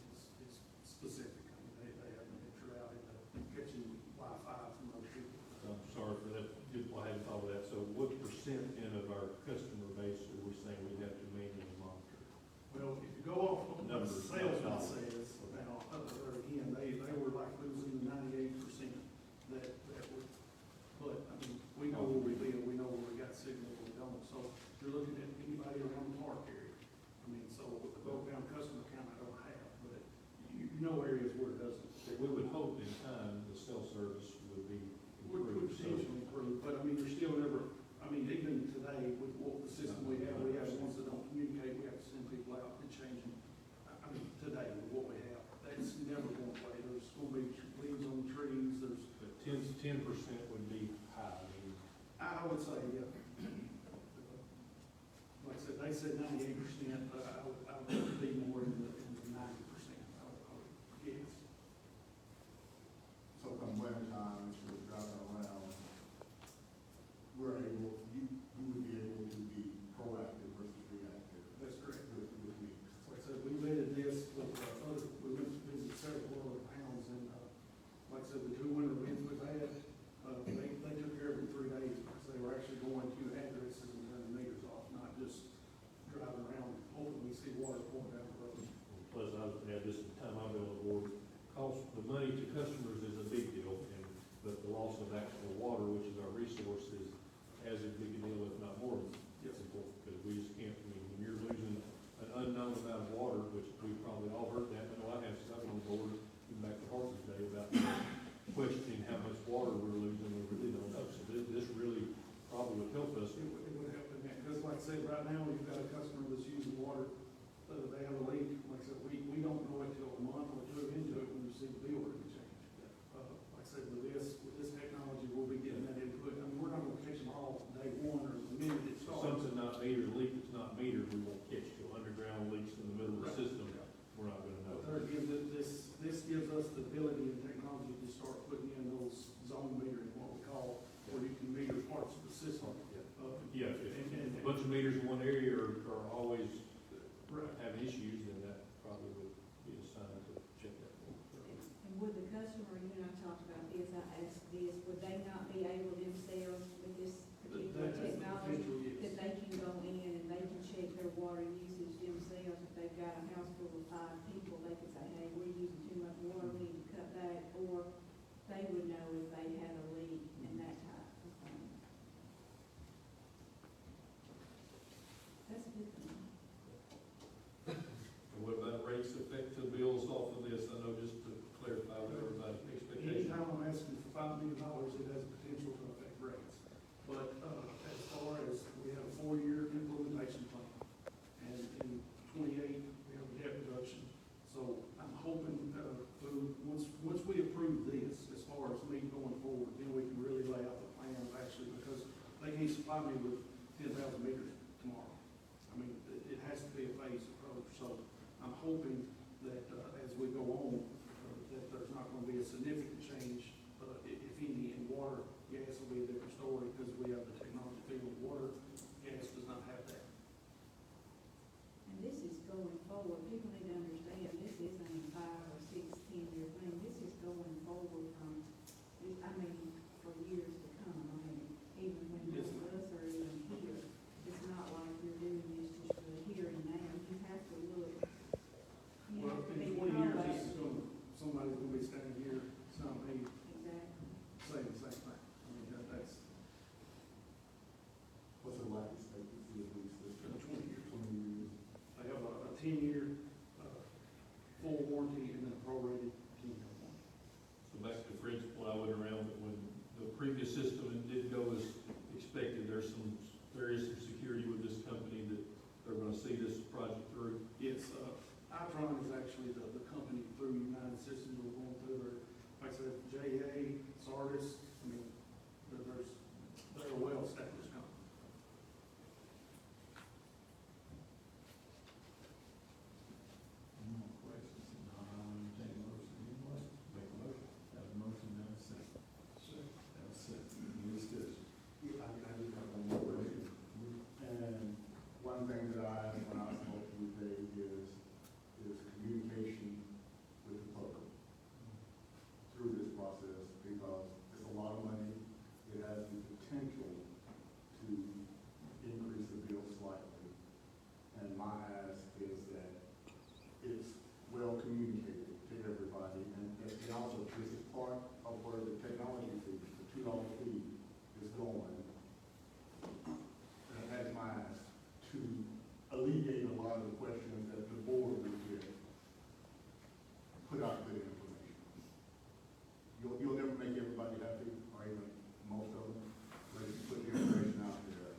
Speaker 8: specific. I mean, they have an extra out into catching Wi-Fi from other people.
Speaker 10: I'm sorry for that, I hadn't thought of that. So what percent then of our customer base are we saying we have to manually monitor?
Speaker 8: Well, if you go off of what the
Speaker 10: Numbers,
Speaker 8: salesman
Speaker 10: not
Speaker 8: says, now, again, they were like losing 98% that would, but, I mean, we know where we live, we know where we got signal, we don't. So you're looking at anybody around the park area. I mean, so with the broke down customer count, I don't have, but you know areas where it doesn't.
Speaker 10: We would hope in time the cell service would be
Speaker 8: Would
Speaker 10: improved.
Speaker 8: potentially improve, but I mean, you're still never, I mean, even today with what the system we have ones that don't communicate, we have to send people out and change them. I mean, today with what we have, that's never going away. There's going to be leaves on the trees, there's.
Speaker 10: But 10% would be high. I mean,
Speaker 8: I would say, yeah. Like I said, they said 98%, but I would be more in the 90%, I would guess.
Speaker 12: So come winter time, instead of driving around, you would be able to be proactive versus reactive.
Speaker 8: That's correct.
Speaker 12: With me.
Speaker 8: Like I said, we vetted this with we went to visit several other towns, and, like I said, the 2 winter events we've had, they took care of it in 3 days, because they were actually going to addresses and turning meters off, not just driving around, hoping we see water pouring down the road.
Speaker 10: Plus, I would add this, the time I've been on the board, cost, the money to customers is a big deal, but the loss of actual water, which is our resource, is as a big a deal, if not more, it's important, because we just can't, I mean, when you're losing an unknown amount of water, which we probably all heard that, but I have stuff on the board, even back to Hartford today, about questioning how much water we're losing, we really don't know, so this really probably would help us.
Speaker 8: It would help in that, because like I said, right now, we've got a customer that's using water, they have a leak, like I said, we don't know it till a month or 2 into it when we see the bill rate change. Like I said, with this technology, we'll be getting that input. I mean, we're not gonna catch them all day one or the minute it
Speaker 10: If
Speaker 8: starts.
Speaker 10: something not metered, a leak that's not metered, we won't catch you. Underground leaks in the middle of the system, we're not gonna know.
Speaker 8: But there again, this gives us the ability and technology to start putting in those zone metering, what we call, where you can meter parts of the system.
Speaker 10: Yeah, if
Speaker 8: And-
Speaker 10: a bunch of meters in one area are always
Speaker 8: Right.
Speaker 10: having issues, then that probably would be a sign to check that.
Speaker 14: And would the customer, you and I talked about this, I asked this, would they not be able themselves with this particular
Speaker 8: That has the
Speaker 14: technology?
Speaker 8: potential, yes.
Speaker 14: That they can go in and they can check their water usage themselves, if they've got a house full of 5 people, they can say, hey, we're using too much water, we need to cut back, or they would know if they had a leak and that type of thing. That's a good thing.
Speaker 8: once we approve this, as far as me going forward, then we can really lay out the plan of actually, because they can't supply me with 10,000 meters tomorrow. I mean, it has to be a phased approach, so I'm hoping that, as we go on, that there's not gonna be a significant change, if any, in water. Gas will be a different story, because we have the technology field. Water, gas does not have that.
Speaker 14: And this is going forward, people need to understand, this isn't a 5 or 6, 10-year thing, this is going forward from, I mean, for years to come. I mean, even when
Speaker 8: Yes,
Speaker 14: most of us are even here, it's not like you're doing this just for the here and now, you have to look, you
Speaker 8: Well,
Speaker 14: have to
Speaker 8: in
Speaker 14: be
Speaker 8: 20 years, this
Speaker 14: proactive.
Speaker 8: is gonna, somebody's gonna be standing here, it's not me,
Speaker 14: Exactly.
Speaker 8: saying the same thing. I mean, that's
Speaker 12: What's the life expectancy of these systems?
Speaker 8: 20 years.
Speaker 12: 20 years.
Speaker 8: They have a 10-year, full warranty and then a prorated 10-year warranty.
Speaker 10: So back to Fred's point, I went around, but when the previous system didn't go as expected, there is some security with this company that they're gonna see this project through.
Speaker 8: Yes, Itron is actually the company through United Systems we're going through, or, like I said, JA, Sardis, I mean, they're a well-established company.
Speaker 4: Any more questions? Take a motion anyway. Make a motion. Have a motion, have a second. Have a second. Any discussion?
Speaker 12: Yeah, I just have one more question. And one thing that I asked when I spoke to you today is communication with the public through this process, because it's a lot of money. It has the potential to increase the bill slightly. And my ask is that it's well communicated to everybody, and also this is part of where the technology fee, the $2 fee is going. And that's my ask, to alleviate a lot of the questions that the board would get. Put out good information. You'll never make everybody happy, or even most of them, but if you put the information out there,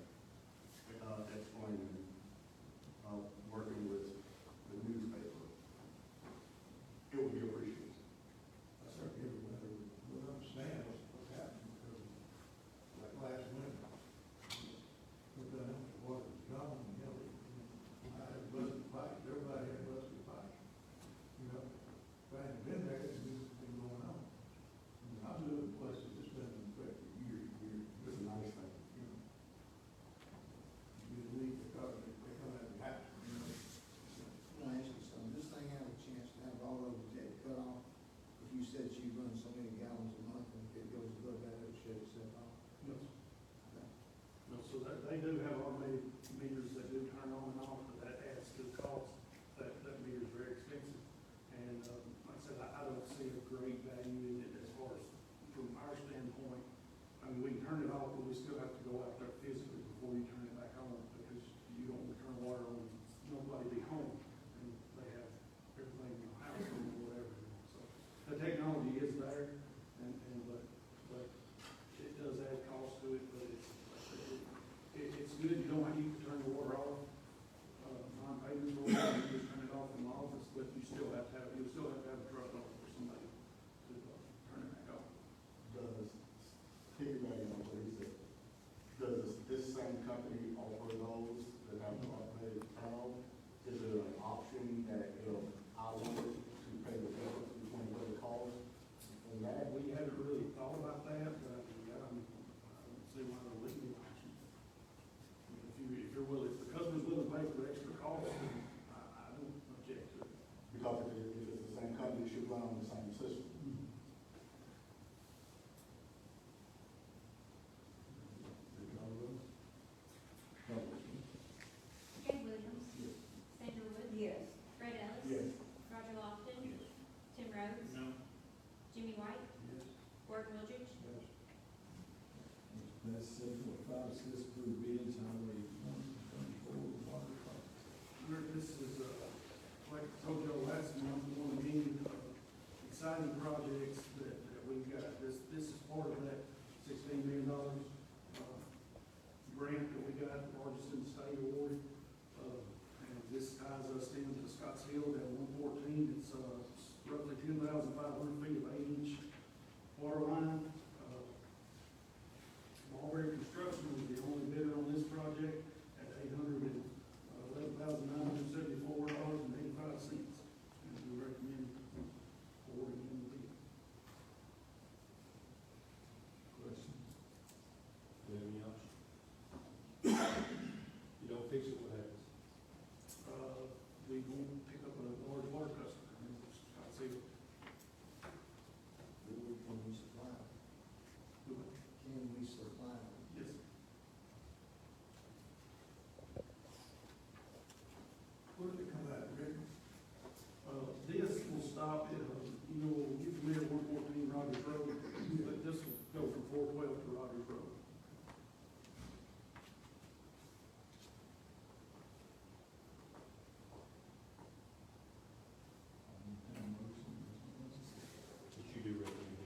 Speaker 12: explaining, working with the newspaper, it will be appreciated.
Speaker 2: I certainly everybody would understand what's happening, because like last winter, we're done, the water was gone, you know, I had busted pipes, everybody had busted pipes. You know, if I hadn't been there, this has been going on. I've lived in places that's been in effect for years and years.
Speaker 12: It's a nice thing.
Speaker 2: You know, you leave because they come out of the house, you know. Can I ask you something? This thing have a chance to have all of the debt cut off? If you said you run so many gallons a month and if it goes above that, it'll shut itself off?
Speaker 8: Yes. No, so they do have automated meters that do turn on and off, but that adds to the cost. That meter is very expensive. And, like I said, I don't see a great value in it as far as, from our standpoint. I mean, we can turn it off, but we still have to go out there physically before you turn it back on, because you don't want to turn water on, nobody be home, and they have everything in the house or whatever. So, the technology is there, but it does add cost to it, but it's good. You don't have to turn the water off, non-payment water, you just turn it off in the office, but you still have to have a truck off for somebody to turn it back off.
Speaker 12: Does, piggybacking on what he said, does this same company offer those that have the automated turn on? Is there an option that if I wanted to pay the difference between what it costs and that?
Speaker 8: We haven't really thought about that, but I don't see why there wouldn't be an option. If you're willing, if the customer's willing to pay for the extra cost, then I don't object to it.
Speaker 12: Because if it's the same company, it should run on the same system.
Speaker 4: Take all those. Call the roll.
Speaker 5: Gabe Williams. Sandra Woods.
Speaker 14: Yes.
Speaker 5: Fred Ellis.
Speaker 12: Yes.
Speaker 5: Roger Lofton. Tim Rhodes.
Speaker 13: No.
Speaker 5: Jimmy White.
Speaker 4: Yes.
Speaker 5: Gordon Wilridge.
Speaker 2: Yes.
Speaker 4: That's 7.5, discuss approved bids, highway 124, water project.
Speaker 8: This is, like I told y'all last month, one of the exciting projects that we've got. This is part of that $16 million grant that we got, the largest in the state awarded. And this ties us into Scotts Hill, that 114. It's roughly 10,000 feet of 8-inch water line. Marbury Construction was the only bidder on this project at $811,974.85. And we recommend awarding them the bid.
Speaker 10: Questions? Do you have any options? You don't fix it, what happens?
Speaker 8: We won't pick up a large water customer, and just try to see.
Speaker 2: Can we supply them? Can we supply them?
Speaker 8: Yes.
Speaker 2: Where did it come out, Rick?
Speaker 8: This will stop at, we'll get familiar with 114 Rogers Road, but this will go from 412 to Rogers Road.
Speaker 10: But you do recommend it.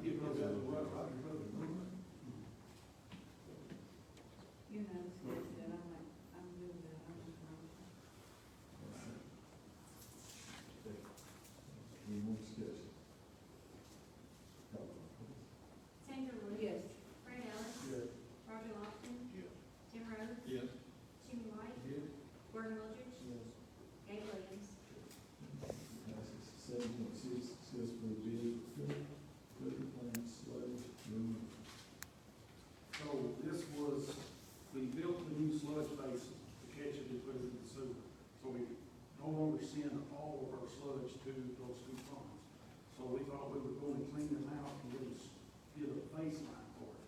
Speaker 8: You know, that's right, Rogers Road.
Speaker 14: You know, it's good that I'm doing that, I'm just wrong.
Speaker 4: Any more discussion? Call the roll, please.
Speaker 5: Sandra Woods.
Speaker 14: Yes.
Speaker 5: Fred Ellis.
Speaker 8: Yes.
Speaker 5: Roger Lofton.
Speaker 3: Yes.
Speaker 5: Tim Rhodes.
Speaker 10: Yes.
Speaker 5: Jimmy White.
Speaker 8: Yes.
Speaker 5: Gordon Wilkins.
Speaker 2: Yes.
Speaker 5: Gabe Williams.
Speaker 4: Passes. 7.6, discuss for bid, filter plant sludge removal.
Speaker 8: So this was, we built the new sludge basin to catch it and put it in the sewer. So we no longer send all of our sludge to those two ponds. So we thought we would go and clean them out and get a baseline for it.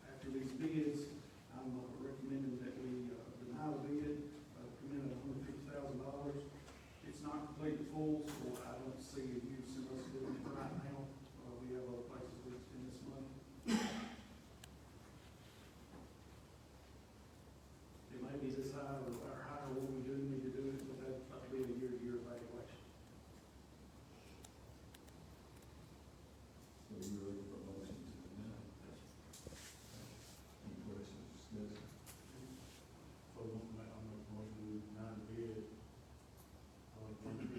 Speaker 8: After these bids, I'm recommending that we deny the bid, come in at $150,000. It's not completely full, so I don't see a use in us doing it right now. We have other places we can spend this money. It may be this high or higher when we do need to do it, but that'll be a year-to-year evaluation.
Speaker 4: So you're looking for a motion to deny. Any questions, discussion?
Speaker 3: So, I'll make a motion to deny the bid, $150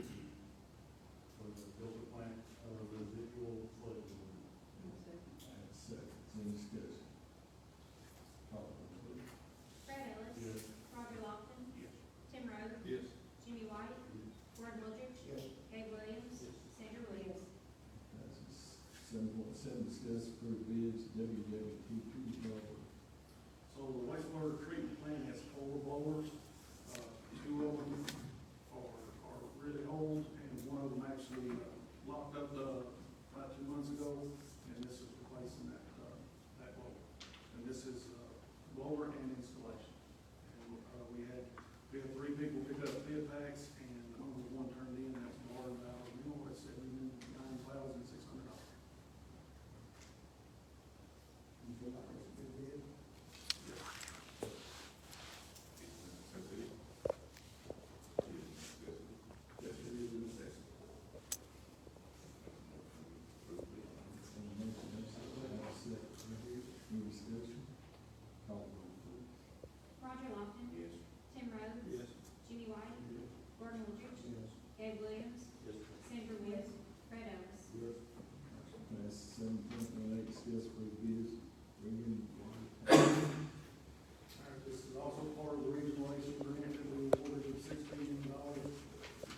Speaker 3: for the filter plant, residual sludge removal.
Speaker 4: Second, any discussion? Call the roll, please.
Speaker 5: Fred Ellis.
Speaker 3: Yes.
Speaker 5: Roger Lofton.
Speaker 3: Yes.
Speaker 5: Tim Rhodes.
Speaker 10: Yes.
Speaker 5: Jimmy White. Gordon Wilkins.
Speaker 2: Yes.
Speaker 5: Gabe Williams. Sandra Woods.
Speaker 4: Passes. 7.7, discuss for bids, WWTP blower.
Speaker 8: So the wastewater treatment plant has 4 blowers. 2 of them are really old, and one of them actually locked up about 2 months ago, and this is replacing that blower. And this is blower and installation. And we had 3 people pick up bid packs, and only 1 turned in. That's Martin Valley, it's $79,600.
Speaker 2: You feel like it's a good bid?
Speaker 8: Yes, it is in necessity.
Speaker 4: Any motion, second, any discussion? Call the roll, please.
Speaker 5: Roger Lofton.
Speaker 3: Yes.
Speaker 5: Tim Rhodes.
Speaker 10: Yes.
Speaker 5: Jimmy White. Gordon Wilkins.
Speaker 2: Yes.
Speaker 5: Gabe Williams.
Speaker 10: Yes.
Speaker 5: Sandra Woods. Fred Ellis.
Speaker 3: Yes.
Speaker 4: Passes. 7.8, discuss for bids, region water.
Speaker 8: All right, this is also part of the regionalization grant that we awarded of $6 million.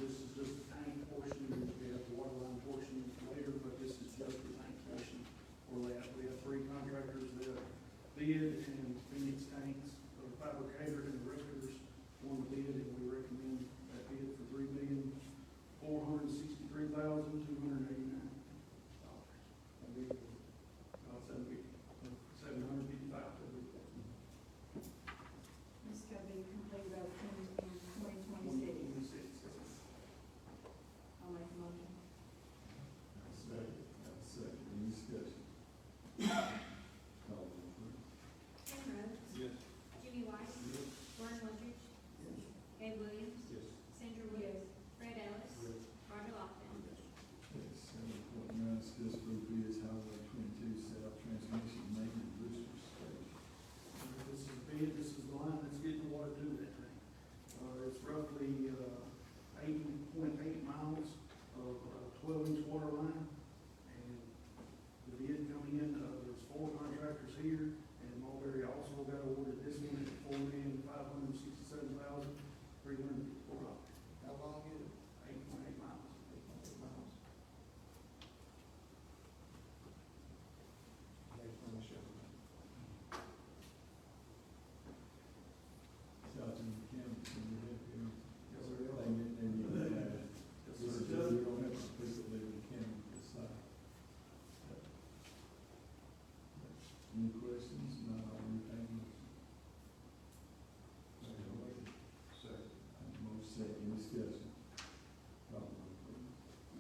Speaker 8: This is just the tank portion, we have the water line portion later, but this is just the tank portion for that. We have 3 contractors that bid, and Phoenix Tanks, the fabricator and the Rectors won the bid, and we recommend that bid for $3,463,289. $750,000.
Speaker 14: This is gonna be completed by the 2026. I'll make a motion.
Speaker 4: Second, any discussion? Call the roll, please.
Speaker 5: Tim Rhodes.
Speaker 10: Yes.
Speaker 5: Jimmy White. Gordon Wilkins.
Speaker 2: Yes.
Speaker 5: Gabe Williams.
Speaker 10: Yes.
Speaker 5: Sandra Woods. Fred Ellis. Roger Lofton.
Speaker 4: Yes.
Speaker 8: 12-inch water line, and the bid come in, there's 4 contractors here, and Mulberry also got awarded this one at $4,567,354.
Speaker 2: How long is it?
Speaker 8: 8.8 miles.
Speaker 2: 8 miles. Next one, Michelle.
Speaker 4: Sergeant McCammon, can you help him?
Speaker 8: Yes, sir.
Speaker 4: And you,
Speaker 8: Yes,
Speaker 4: this is
Speaker 8: sir.
Speaker 4: just, we don't have to specifically McCammon decide. Any questions? Not all in favor?
Speaker 2: Second.
Speaker 4: Motion second, discussion. Call the roll, please.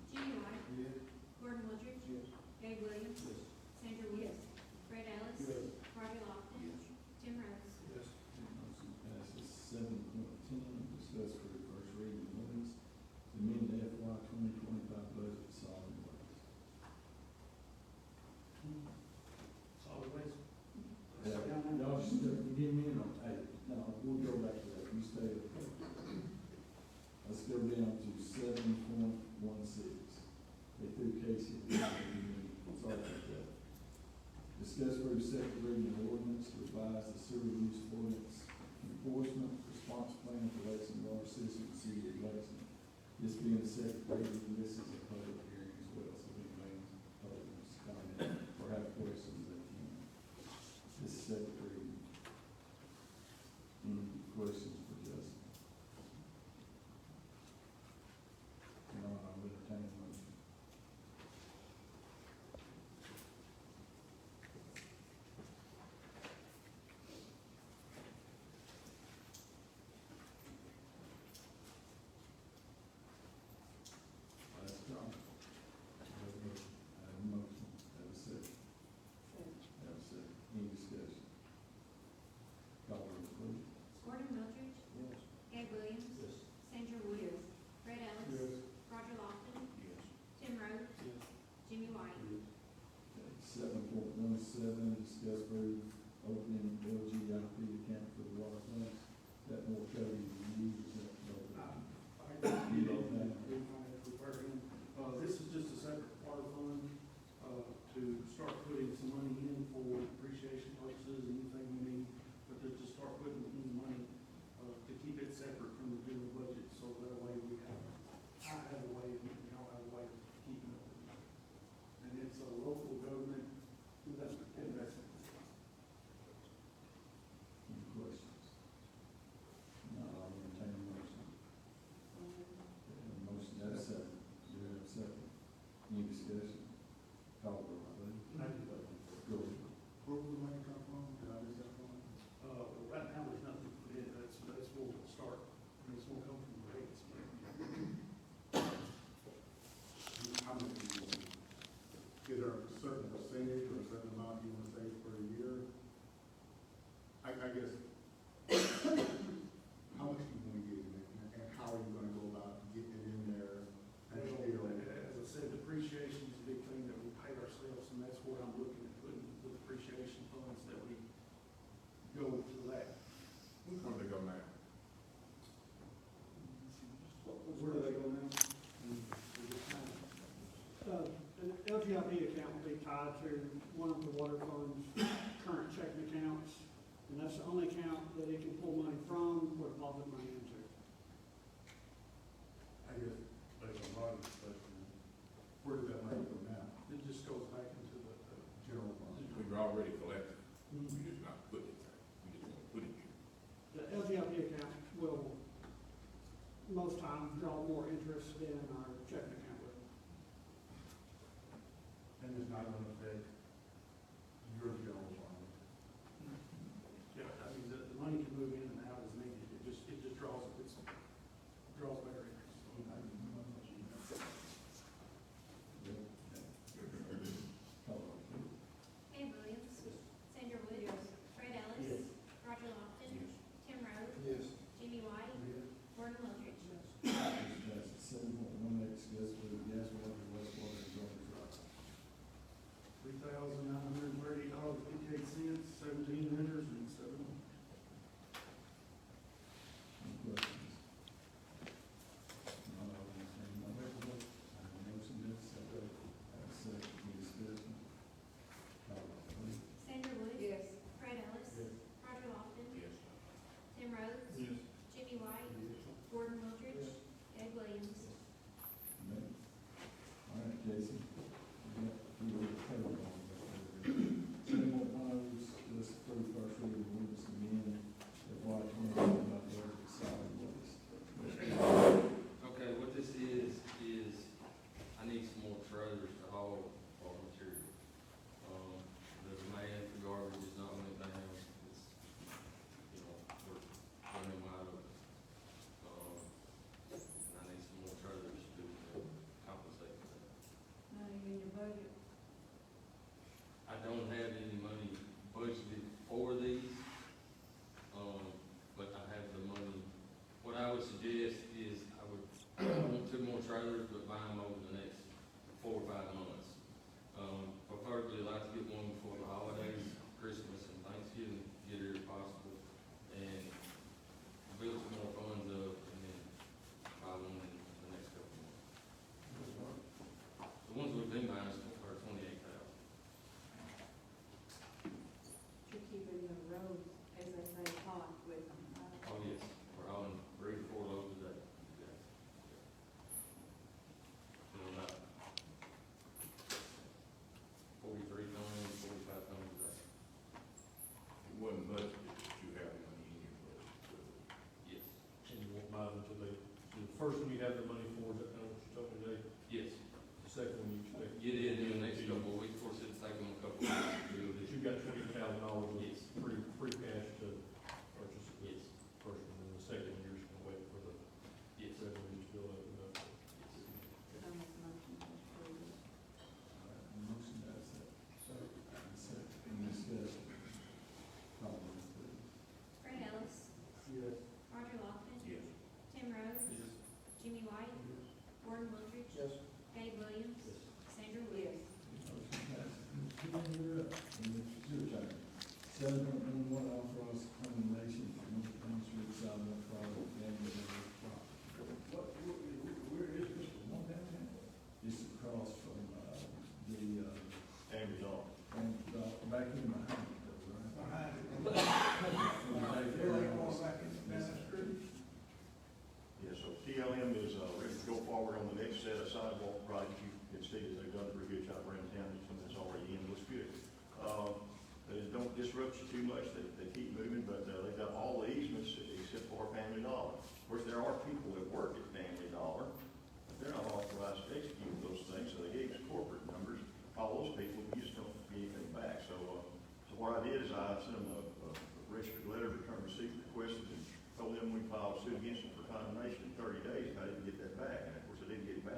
Speaker 5: Jimmy White.
Speaker 2: Yes.
Speaker 5: Gordon Woodridge.
Speaker 2: Yes.
Speaker 5: Gabe Williams.
Speaker 2: Yes.
Speaker 5: Sandra Woods. Fred Ellis.
Speaker 8: Yes.
Speaker 5: Roger Lofton.
Speaker 2: Yes.
Speaker 5: Tim Rhodes.
Speaker 8: Yes.
Speaker 4: Motion passes. 7.10, discuss for the first reading ordinance, to amend the FY 2025 budget for solid waste.
Speaker 8: Solid waste.
Speaker 4: Y'all just, you give me on, hey, no, we'll go back to that, you stay up. Let's go down to 7.16. They threw Casey. Sorry about that. Discuss for the second reading of ordinance to revise the sewer use ordinance enforcement response plan for Lexington Water System and City of Lexington. This being the second reading, this is a public hearing as well, so we may comment or have questions that you, this is second reading. Any questions for Justin? No, I'll entertain a motion. Let's go. Have a motion, have a second. Have a second. Any discussion? Call the roll, please.
Speaker 5: Gordon Woodridge.
Speaker 2: Yes.
Speaker 5: Gabe Williams.
Speaker 2: Yes.
Speaker 5: Sandra Woods. Fred Ellis.
Speaker 8: Yes.
Speaker 5: Roger Lofton.
Speaker 2: Yes.
Speaker 5: Tim Rhodes.
Speaker 8: Yes.
Speaker 5: Jimmy White.
Speaker 4: 7.17, discuss for opening LGIP account for the water plants. That more code you use, that,
Speaker 8: You don't have to refer him. This is just a separate water fund, to start putting some money in for depreciation purposes, anything we need, but to start putting in money, to keep it separate from the general budget, so that way we have, I have a way, and y'all have a way of keeping it. And it's a local government investment.
Speaker 4: any questions? No, I'll entertain a motion. Motion, that's a second. Do you have a second? Any discussion? Call the roll, please. Go ahead.
Speaker 12: Where would the money come from? Did I miss that one?
Speaker 8: Right now, there's nothing put in, that's where we'll start, and it's gonna come from the rates.
Speaker 12: How much do you want? Is there a certain percentage or a certain amount you want to save per year? I guess, how much do you want to get in there, and how are you gonna go about getting it in there? And still,
Speaker 8: As I said, depreciation is a big thing that we pay ourselves, and that's what I'm looking at, putting the depreciation funds that we go to that.
Speaker 12: where do they go now?
Speaker 8: Where do they go now?
Speaker 15: An LGIP account will be tied to one of the water fund's current checking accounts, and that's the only account that it can pull money from or deposit money into.
Speaker 12: I guess, like a lot of question, where does that money go now?
Speaker 8: It just goes back into the,
Speaker 12: General fund.
Speaker 16: We've already collected,
Speaker 8: Mhm.
Speaker 16: we just not put it there, we just want to put it here.
Speaker 15: The LGIP account will most times draw more interest than our checking account will.
Speaker 12: And it's not gonna affect your general fund.
Speaker 8: yeah, I mean, the money can move in and out as needed, it just draws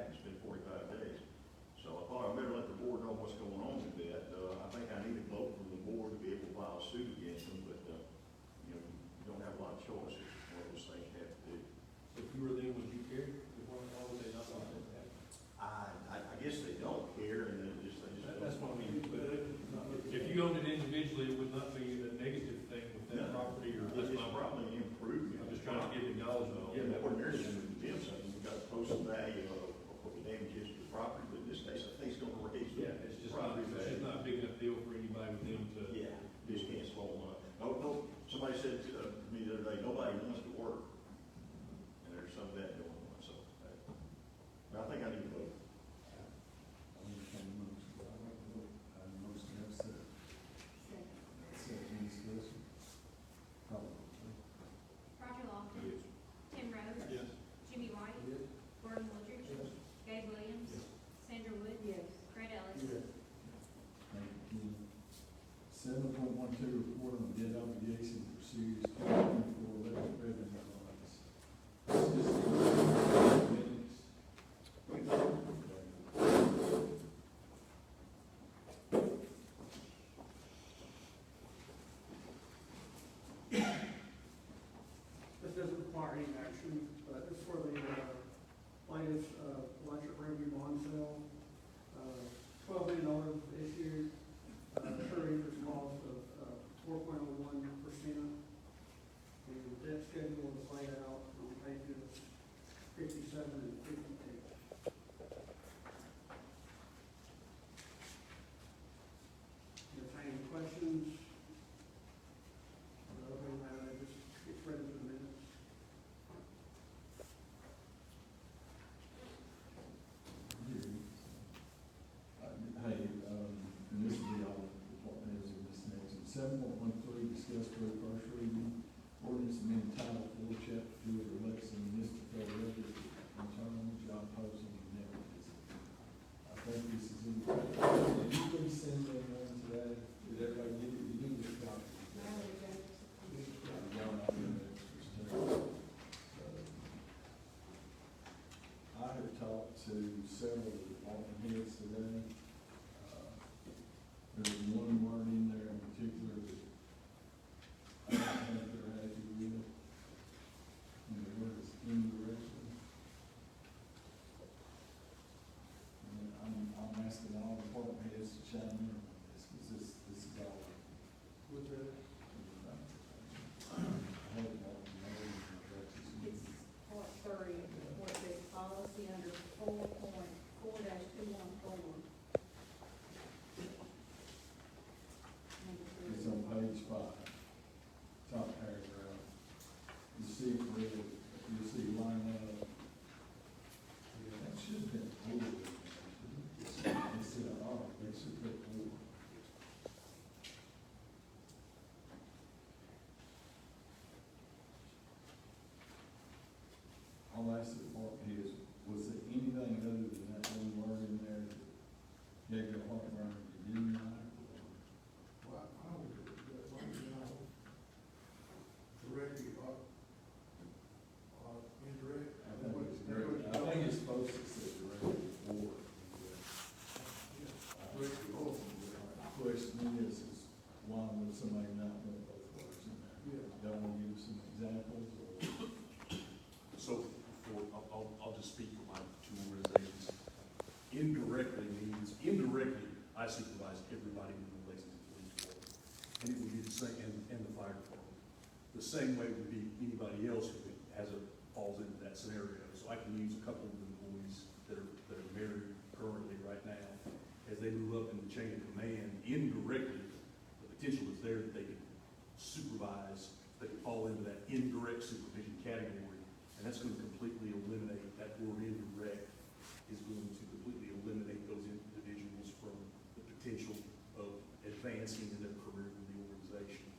Speaker 9: back, it's been 45 days. So I thought I better let the board know what's going on with that. I think I need a vote from the board to be able to file suit against them, but, you know, you don't have a lot of choice. It's one of those things you have to do.
Speaker 10: If you were them, would you care? Why would they not want that to happen?
Speaker 9: I guess they don't care, and they just
Speaker 10: That's what I mean, but if you owned it individually, it would not be a negative thing with that property, or that's
Speaker 9: It's
Speaker 10: my
Speaker 9: probably an improvement.
Speaker 10: I'm just trying to get acknowledgement.
Speaker 9: Yeah, ordinarily, when you condemn something, you've got to post the value of what the damage is to the property, but in this case, I think it's gonna raise the
Speaker 10: Yeah, it's just
Speaker 9: property value.
Speaker 10: not a big enough deal for anybody with them to.
Speaker 9: Yeah, just can't slow them up. No, somebody said to me the other day, nobody wants to work, and there's some of that going on, so. But I think I need to vote.
Speaker 4: I'll entertain a motion. I have a motion to accept. Second, any discussion? Call the roll, please.
Speaker 5: Roger Lofton.
Speaker 9: Yes.
Speaker 5: Tim Rhodes.
Speaker 8: Yes.
Speaker 5: Jimmy White.
Speaker 8: Yes.
Speaker 5: Gordon Woodridge.
Speaker 8: Yes.
Speaker 5: Gabe Williams. Sandra Wood.
Speaker 14: Yes.
Speaker 5: Fred Ellis.
Speaker 4: Thank you, Ken. 7.12, report on debt obligation for Series 2024 electric revenue bonds. This is minutes.
Speaker 15: This doesn't require any action, but it's for the latest electric revenue bond sale. $12 million issued, per interest cost of 4.01%. And the debt schedule is laid out on pages 57 and 58. Entertaining questions? Other than that, I just get ready for the minutes.
Speaker 4: Hey, and this will be all department heads in this next. 7.13, discuss for the first reading, ordinance amending title 4, chapter 2 of the Lexington Municipal Code relative to internal job posting and nepotism. I think this is in, did you please send them one today? Did everybody get it? You didn't get copies. I have talked to several department heads today. There's one word in there in particular that I don't think they're happy with. And the word is indirectly. And I'm asking all department heads to chime in on this, because this is all.
Speaker 15: What's that?
Speaker 14: It's part 3, what the policy under 4.4-214.
Speaker 4: It's on page 5, top paragraph. You see it red, you see line up. That should have been ordered. Instead of R, they should put or. I'll ask the department heads, was there anything other than that one word in there that gave you a heartburn you didn't like?
Speaker 2: Well, I would, directly, indirect.
Speaker 4: I think it's great. I think it's supposed to say directly or.
Speaker 2: Directly or.
Speaker 4: The question is why would somebody not want both words in there?
Speaker 2: Yeah.
Speaker 4: Y'all want to give some examples or?
Speaker 12: So, I'll just speak for my two organizations. Indirectly means, I supervise everybody in the Lexington Police Department. And it would be the same, and the fire department. The same way would be anybody else who falls into that scenario. So I can use a couple of employees that are married currently right now. As they move up in the chain of command, indirectly, the potential is there that they could supervise, they could fall into that indirect supervision category. And that's going to completely eliminate, that word indirect is going to completely eliminate those individuals from the potential of advancing in their career in the organization.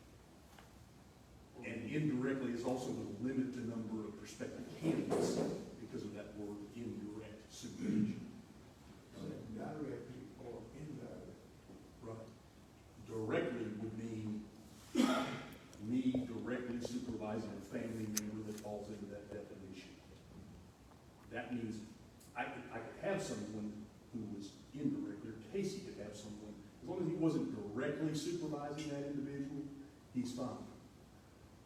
Speaker 12: And indirectly is also going to limit the number of prospective candidates because of that word indirect supervision.
Speaker 2: Directly or indirectly.
Speaker 12: Right. Directly would mean me directly supervising a family member that falls into that definition. That means I could
Speaker 17: Casey could have someone, as long as he wasn't directly supervising that individual, he's fine.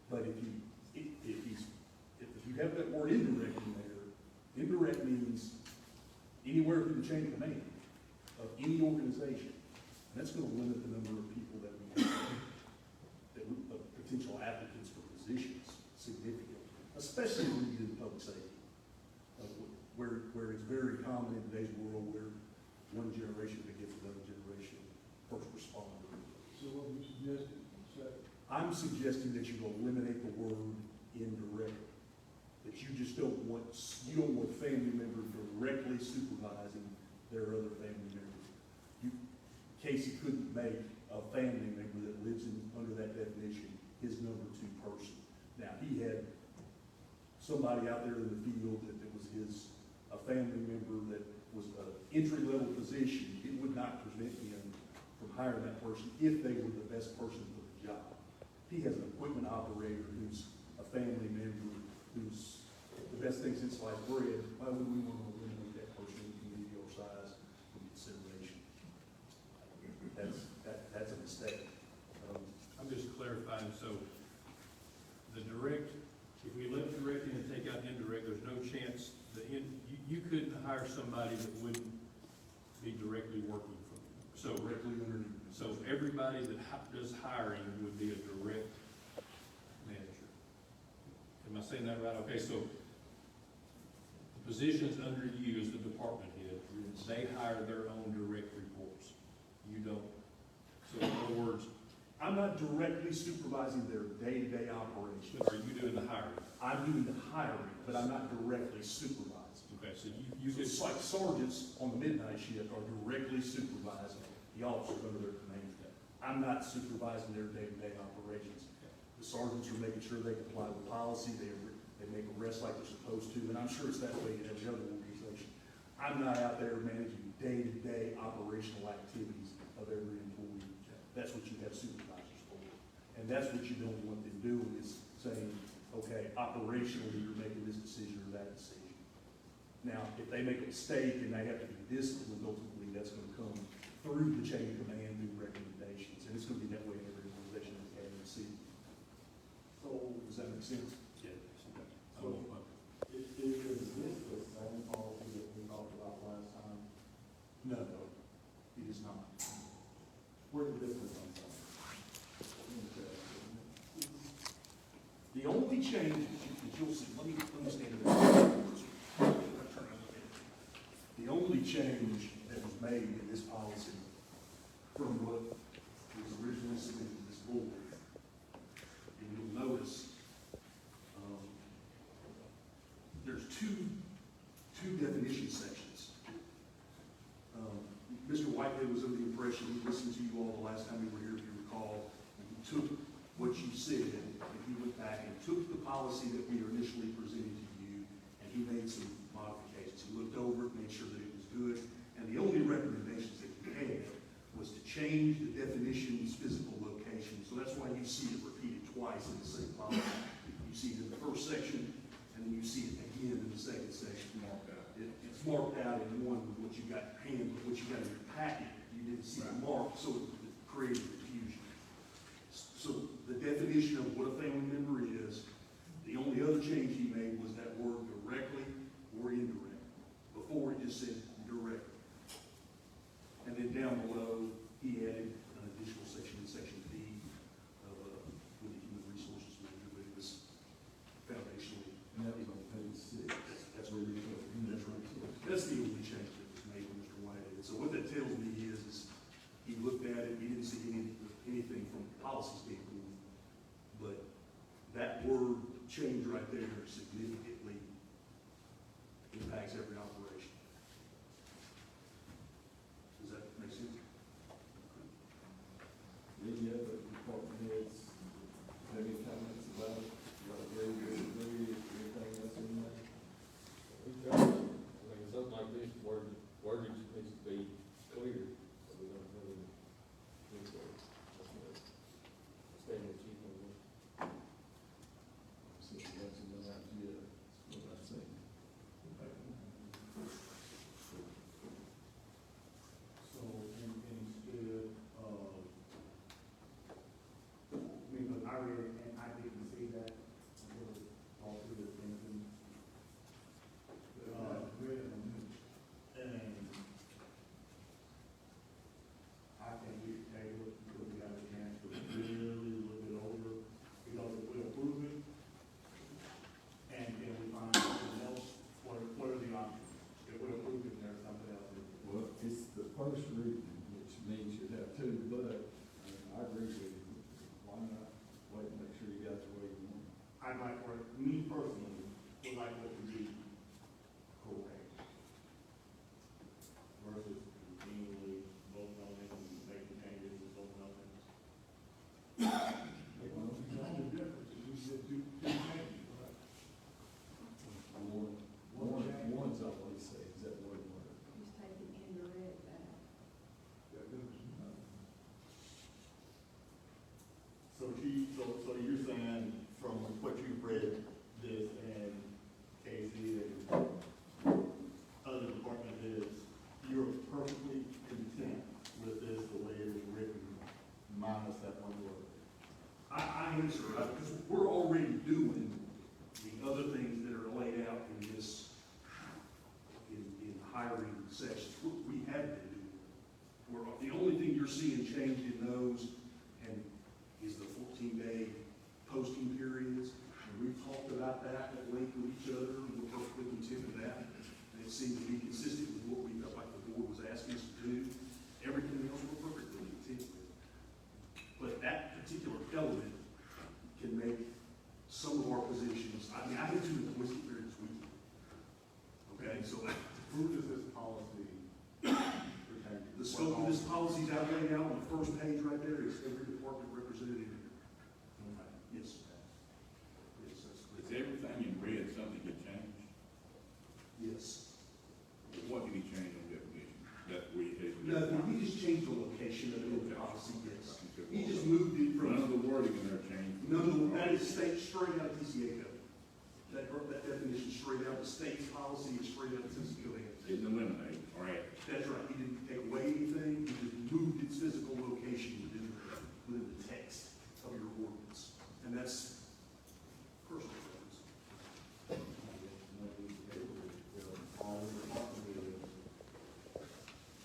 Speaker 17: But if you have that word indirect in there, indirect means anywhere through the chain of command of any organization. And that's gonna limit the number of people that we have, potential applicants for positions significantly, especially when you get into public safety, where it's very common in today's world where one generation begets another generation, first responder.
Speaker 4: So what you suggesting,
Speaker 17: I'm suggesting that you eliminate the word indirect. That you just don't want family members directly supervising their other family members. Casey couldn't make a family member that lives under that definition his number 2 person. Now, he had somebody out there in the field that was a family member that was an entry-level position. It would not prevent him from hiring that person if they were the best person for the job. He has an equipment operator who's a family member, who's the best thing since sliced bread. Why would we want to eliminate that person in community or size from consideration? That's a mistake.
Speaker 10: I'm just clarifying, so the direct, if we left direct in and take out indirect, there's no chance that you couldn't hire somebody that wouldn't be directly working for you. So
Speaker 17: Directly underneath.
Speaker 10: So everybody that does hiring would be a direct manager. Am I saying that right? Okay, so the positions under you as the department head, they hire their own direct reports. You don't. So in other words,
Speaker 17: I'm not directly supervising their day-to-day operations.
Speaker 10: are you doing the hiring?
Speaker 17: I'm doing the hiring, but I'm not directly supervising.
Speaker 10: Okay, so you could.
Speaker 17: It's like sergeants on the midnight shift are directly supervising the officers under their command. I'm not supervising their day-to-day operations. The sergeants are making sure they comply with policy, they make arrests like they're supposed to, and I'm sure it's that way in every other organization. I'm not out there managing day-to-day operational activities of every employee. That's what you have supervisors for. And that's what you don't want them doing, is saying, okay, operationally, you're making this decision or that decision. Now, if they make a mistake and they have to be disciplined, ultimately, that's gonna come through the chain of command, through recommendations, and it's gonna be that way in every organization that's had in the city. So, does that make sense?
Speaker 10: Yeah.
Speaker 12: So, is this the same policy that we talked about last time?
Speaker 17: No, it is not.
Speaker 12: Where did this come from?
Speaker 17: The only change that you'll see, let me stand there. The only change that was made in this policy from what was originally submitted to this board, and you'll notice, there's two definition sections. Mr. Whitehead was under the impression, he listened to you all the last time we were here, if you recall, and he took what you said, and he went back and took the policy that we initially presented to you, and he made some modifications. He looked over it, made sure that it was good, and the only recommendations that he had was to change the definition's physical location. So that's why you see it repeated twice in the same policy. You see it in the first section, and then you see it again in the second section. It's marked out in one with what you got in hand, but what you got in your packet, you didn't see the mark, so it created confusion. So the definition of what a family member is, the only other change he made was that word directly or indirect. Before it just said directly. And then down below, he added an additional section in section B of with the human resources manager, but it was foundationally.
Speaker 4: and that was on page 6.
Speaker 17: That's where we go. That's right. That's the only change that was made when Mr. Whitehead. So what that tells me is he looked at it, he didn't see anything from a policy standpoint, but that word change right there significantly impacts every operation. Does that make sense?
Speaker 4: Any other department heads have any comments about it? Agree, disagree, anything else in there?
Speaker 6: Something like this, wordage needs to be clear, so we don't really need to stay in the chief on this.
Speaker 4: So that's another idea, what I think. first reading, which means you'd have two, but I agree with you. Why not wait and make sure you got the way you want?
Speaker 12: I'd like for, me personally, would like what we do correct. Versus continually voting on it and making changes and voting on it.
Speaker 11: The difference is you said two changes, right?
Speaker 4: One's all they say, is that one word?
Speaker 14: Just taking indirect out.
Speaker 12: So you're saying from what you've read, this and Casey and other department is, you're perfectly content with this the way it is written, minus that one word?
Speaker 17: I answer, because we're already doing the other things that are laid out in this, in hiring sections. We have been doing. The only thing you're seeing changed in those and is the 14-day posting periods. And we've talked about that at length with each other, and we're perfectly content with that. And it seemed to be consistent with what we felt like the board was asking us to do. Everything else we're perfectly content with. But that particular element can make some of our positions, I mean, I had two linguistic here this weekend. Okay, so
Speaker 12: Who does this policy pertain to?
Speaker 17: the scope of this policy is outlaid out on the first page right there, is every department represented here. Yes. Yes, that's
Speaker 16: Is
Speaker 17: correct.
Speaker 16: everything in red something you change?
Speaker 17: Yes.
Speaker 16: What did he change on definition? That we had.
Speaker 17: Nothing, he just changed the location of it in the policy, yes. He just moved it
Speaker 16: None of
Speaker 17: from,
Speaker 16: the wording in there changed.
Speaker 17: no, that is straight out of TCA code. That definition straight out, the state's policy is straight out of TCA code.
Speaker 16: Didn't eliminate, or add.
Speaker 17: That's right, he didn't take away anything, he just moved its physical location within the text of your ordinance. And that's personal preference.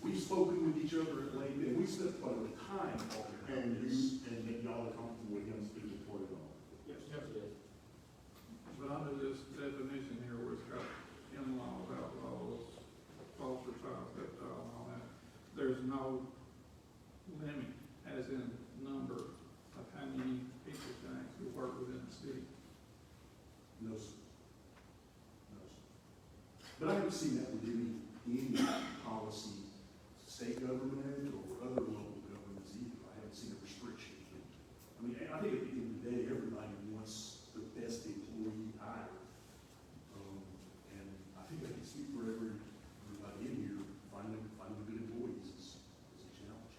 Speaker 17: We've spoken with each other at length, and we spent quite a bit of time talking about
Speaker 12: And
Speaker 17: this.
Speaker 12: and that y'all are comfortable with him speaking for it all?
Speaker 17: Yes.
Speaker 11: But under this definition here, where it's got in-laws, outlaws, foster child, stepchild, and all that, there's no limit, as in number of how many people can actually work within the city.
Speaker 17: No, sir. No, sir. But I haven't seen that with any policy, state government or other local governments either. I haven't seen a restriction. I mean, I think at the end of the day, everybody wants the best employee hired. And I think I can speak for everybody in here, finding good employees is a challenge.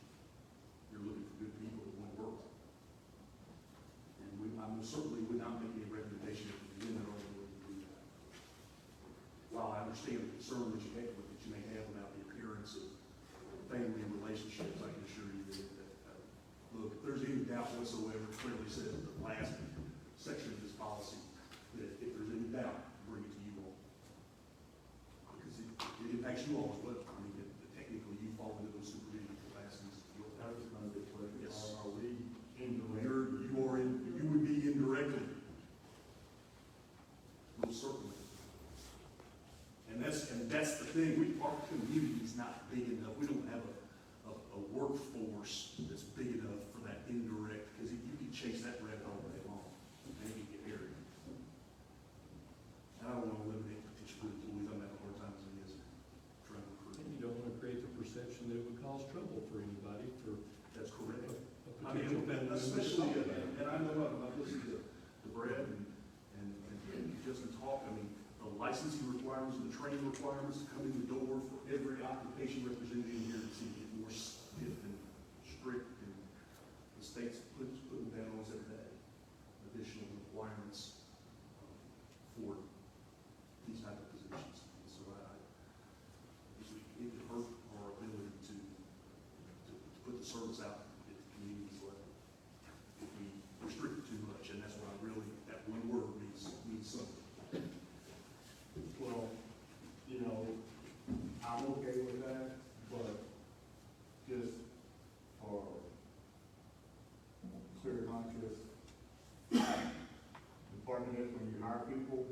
Speaker 17: You're looking for good people that want to work. And I most certainly would not make any recommendation that we limit our ability to do that. While I understand the concern that you may have about the appearance of family relationships, I can assure you that look, if there's any doubt whatsoever, it clearly says in the last section of this policy, that if there's any doubt, bring it to you all. Because it impacts you all as well. I mean, technically, you fall into those supervision capacities.
Speaker 12: That was my big question.
Speaker 17: Yes.
Speaker 12: Are we indirect?
Speaker 17: You would be indirectly. Most certainly. And that's the thing, our community is not big enough, we don't have a workforce that's big enough for that indirect, because you can chase that rabbit all day long, and you get buried. And I don't want to eliminate potential employees, I'm having a hard time as it is trying to recruit.
Speaker 10: And you don't want to create the perception that it would cause trouble for anybody for
Speaker 17: That's correct.
Speaker 10: a
Speaker 17: I mean,
Speaker 10: potential.
Speaker 17: especially, and I know I've listened to Brett and Justin talk, I mean, the licensing requirements and the training requirements to come in the door for every occupation represented in here to see get more stiff and strict, and the state's putting down on us every day, additional requirements for these type of positions. And so it could hurt our ability to put the service out at the community's level if we restrict it too much, and that's why really that one word means something.
Speaker 12: Well, you know, I'm okay with that, but just for clear conscious, department heads, when you hire people,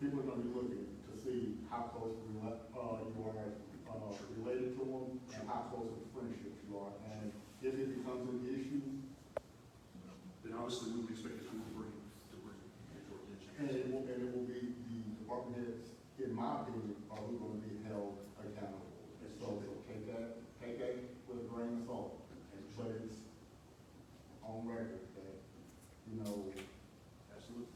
Speaker 12: people are gonna be looking to see how close you are related to them, how close of friendships you are, and if it becomes an issue,
Speaker 17: Then obviously we would expect that we will bring it to your attention.
Speaker 12: and it will be the department heads, in my opinion, are who are gonna be held accountable. So take that with a grain of salt, but it's on record that, you know,
Speaker 17: Absolutely.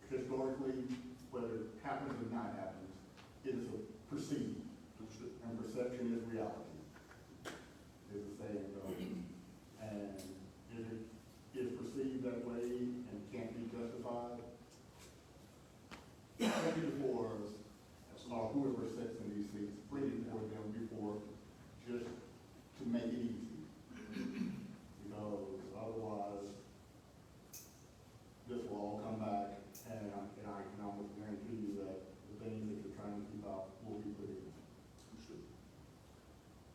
Speaker 12: historically, whether it happens or not happens, it is a perceived,
Speaker 17: Understood.
Speaker 12: and perception is reality, is the saying goes. And if it is perceived that way and can't be justified, bring it before us, or whoever sits in these seats, bring it before them before, just to make it easy. Because otherwise, this will all come back, and I can almost guarantee you that the things that you're trying to keep out will be put in.
Speaker 17: Understood.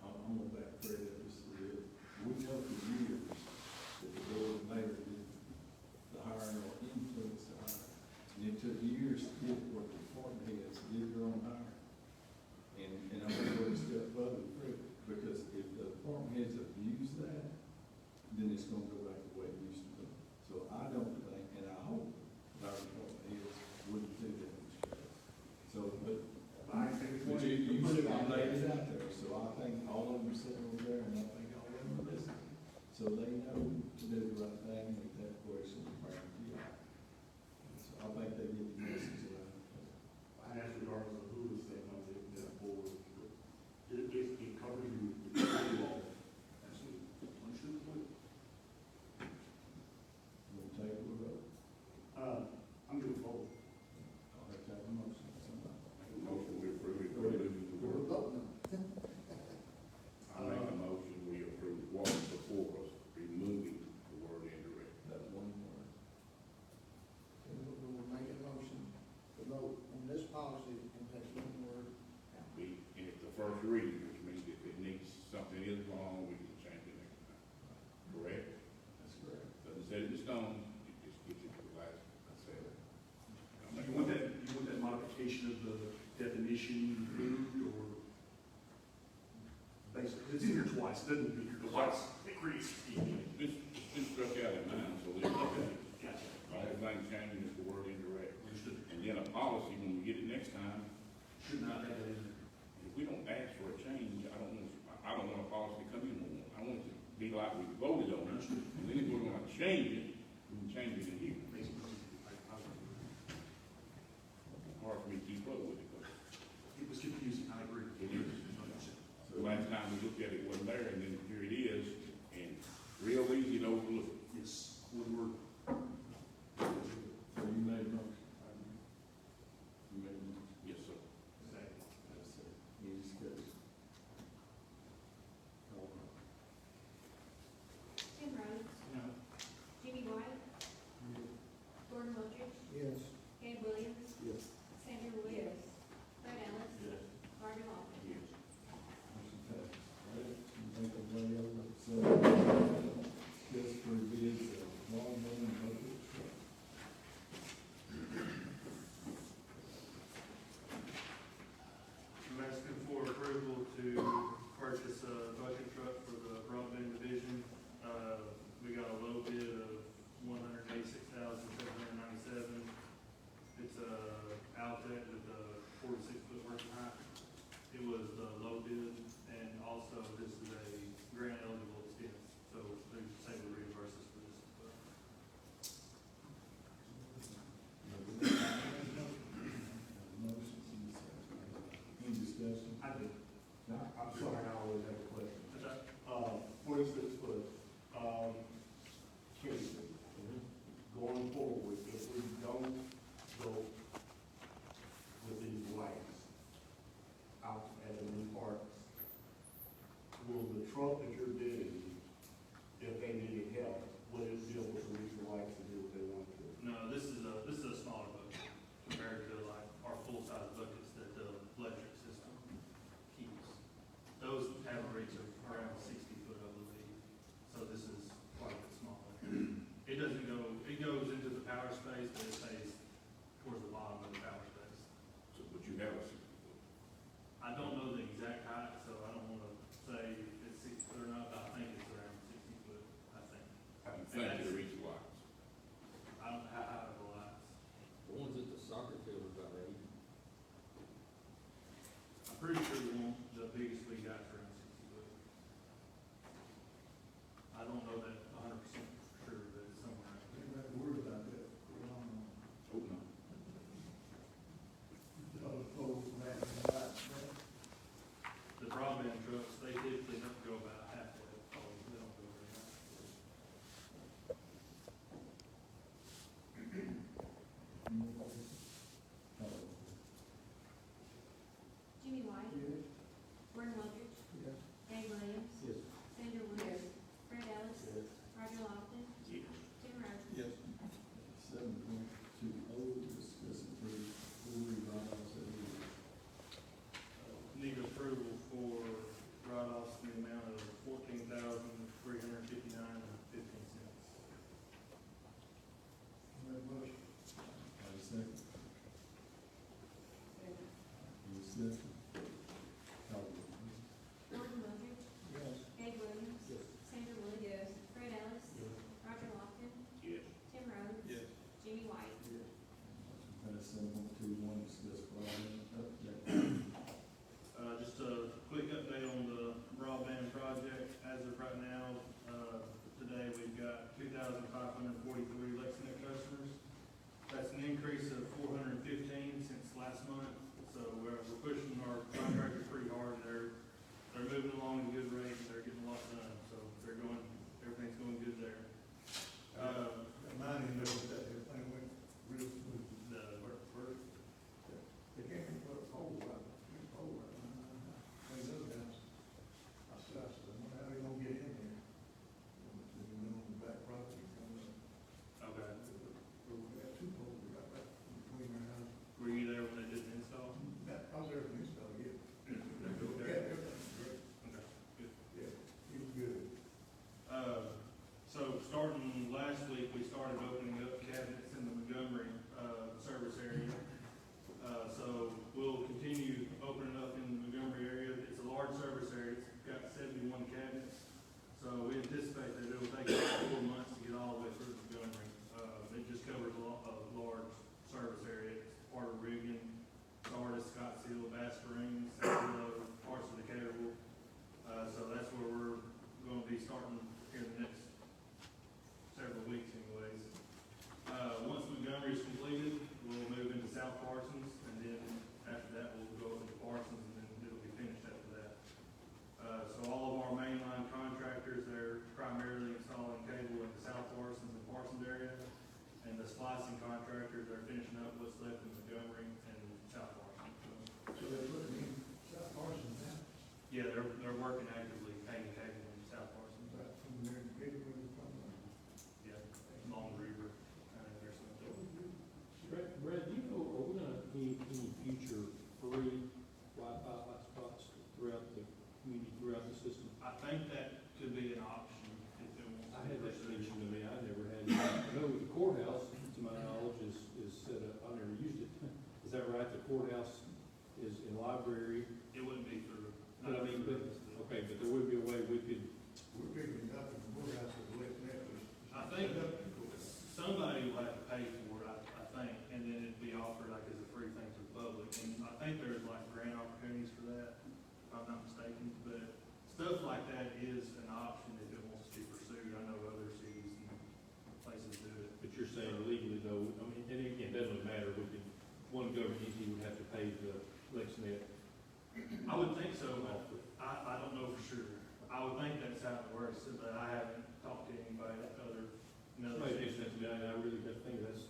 Speaker 4: I'm gonna back Fred up just a little. We know for years that the board of mayor did the hiring or influence the hiring. And it took years to get what the department heads did their own hiring. And I'm gonna go a step further, Fred, because if the department heads abuse that, then it's gonna go back the way it used to be. So I don't think, and I hope our department heads wouldn't do that in this case. So, but you laid it out there, so I think all of them are sitting over there, and I think all of them are listening. So they know to do the right thing, and if that question is brought to you. So I think they get the message out.
Speaker 9: And that's regardless of who is sitting on that board. It covers you, it covers you all.
Speaker 17: Absolutely. Understood. Point.
Speaker 4: We'll take a vote.
Speaker 9: I'm moving forward.
Speaker 4: I'll have to have a motion. Somebody.
Speaker 16: Motion we approve it.
Speaker 4: Go ahead.
Speaker 2: We're voting.
Speaker 16: I make a motion, we approve what's before us, removing the word indirect.
Speaker 4: That one word.
Speaker 2: We'll make a motion to vote on this policy and take one word out.
Speaker 16: And it's the first reading, which means if it needs, something is wrong, we can change it next time. Correct?
Speaker 4: That's correct.
Speaker 16: Doesn't set it in stone, it just gets it to the last, I said it.
Speaker 17: You want that modification of the definition removed, or basically, it's in here twice, doesn't it? Twice. It creates.
Speaker 16: This struck out at mine, so this,
Speaker 17: Gotcha.
Speaker 16: everything changing is the word indirect.
Speaker 17: Understood.
Speaker 16: And then a policy, when we get it next time,
Speaker 17: Should not have that in there.
Speaker 16: if we don't ask for a change, I don't want a policy to come in on one. I want it to be like we voted on it, and then if we're gonna change it, we can change it in here. Hard for me to keep up with it, but
Speaker 17: It was confusing, I agree.
Speaker 16: it is. The last time we looked at it, it wasn't there, and then here it is, and real easy to overlook.
Speaker 17: Yes, one word.
Speaker 4: So you made a motion. You made a motion.
Speaker 16: Yes, sir.
Speaker 4: That's it. Any discussion? Call roll.
Speaker 5: Tim Rhodes,
Speaker 3: No.
Speaker 5: Jimmy White, Gordon Wilkins,
Speaker 2: Yes.
Speaker 5: Gabe Williams,
Speaker 4: Yes.
Speaker 5: Sandra Woods, Fred Ellis,
Speaker 3: Yes.
Speaker 5: Roger Lawler.
Speaker 16: Yes.
Speaker 4: Motion passed. All right, you make a way over, so, discuss for bids of lawnmower and bucket truck.
Speaker 13: I'm asking for approval to purchase a bucket truck for the broadband division. We got a low bid of $186,797. It's a Altec with a 46-foot working height. It was the low bid, and also this is a grant eligible expense, so they say to reimburse us for this.
Speaker 4: Motion, any discussion?
Speaker 9: I do. I'm sorry, I always have a question.
Speaker 12: For instance, Casey, going forward, if we don't go with these lights out at the new parks, will the truck that you're bidding, if they needed help, would it be able to reach the lights and do what they want to?
Speaker 13: No, this is a smaller bucket compared to like our full-size buckets that the electric system keeps. Those average around 60 foot, I believe, so this is quite a bit smaller. It doesn't go, it goes into the power space, but it stays towards the bottom of the power space.
Speaker 16: So, but you have a 60 foot.
Speaker 13: I don't know the exact height, so I don't wanna say it's as of right now, today, we've got 2,543 Lexington customers. That's an increase of 415 since last month, so we're pushing our contractors pretty hard. They're moving along at a good rate, and they're getting a lot done, so everything's going good there.
Speaker 2: Mine is that everything went real smooth. They can't even put a pole right, those guys. I said, how they gonna get in there? You know, the back property coming up.
Speaker 13: Okay.
Speaker 2: We got two poles we got back between our houses.
Speaker 13: Were you there when they did the install?
Speaker 2: I was there for this stuff, yeah.
Speaker 13: Okay.
Speaker 2: Yeah, everything's great.
Speaker 13: Okay, good.
Speaker 2: Yeah, it was good.
Speaker 13: So starting last week, we started opening up cabinets in the Montgomery, service area. So we'll continue opening up in the Montgomery area. It's a large service area. It's got 71 cabinets. So we anticipate that it'll take about 4 months to get all the way through Montgomery. It just covers a large service area. It's part of Riggin, Sardis, Scottsdale, Bass Springs, South parts of the Decatur. So that's where we're gonna be starting here in the next several weeks anyways. Once Montgomery is completed, we'll move into South Parsons, and then after that, we'll go into Parsons, and then it'll be finished after that. So all of our mainline contractors, they're primarily installing cable in the South Parsons and Parsons area, and the splicing contractors are finishing up what's left in Montgomery and South Parsons.
Speaker 2: So they're putting in South Parsons now.
Speaker 13: Yeah, they're working actively hanging cable in South Parsons.
Speaker 2: Right from there, gateway to Parsons.
Speaker 13: Yeah, Long River, there's some.
Speaker 10: Brad, do you know, are we gonna need any future free Wi-Fi hotspots throughout the community, throughout the system?
Speaker 13: I think that could be an option if it wants.
Speaker 10: I had that mentioned to me, I never had it. I know the courthouse, to my knowledge, is set up, I never used it. Is that right? The courthouse is in library,
Speaker 13: It wouldn't be through.
Speaker 10: but I mean, okay, but there would be a way we could,
Speaker 2: We're picking it up in the courthouse with the left net.
Speaker 13: I think somebody will have to pay for it, I think, and then it'd be offered like as a free thing to the public. And I think there's like grant opportunities for that, if I'm not mistaken, but stuff like that is an option if it wants to be pursued. I know other cities and places do it.
Speaker 10: but you're saying legally though, I mean, and again, it doesn't really matter, we could, one government entity would have to pay the LexNet.
Speaker 13: I would think so, but I don't know for sure. I would think that's how it works, but I haven't talked to anybody other.
Speaker 10: Somebody mentioned that to me, and I really got to think that's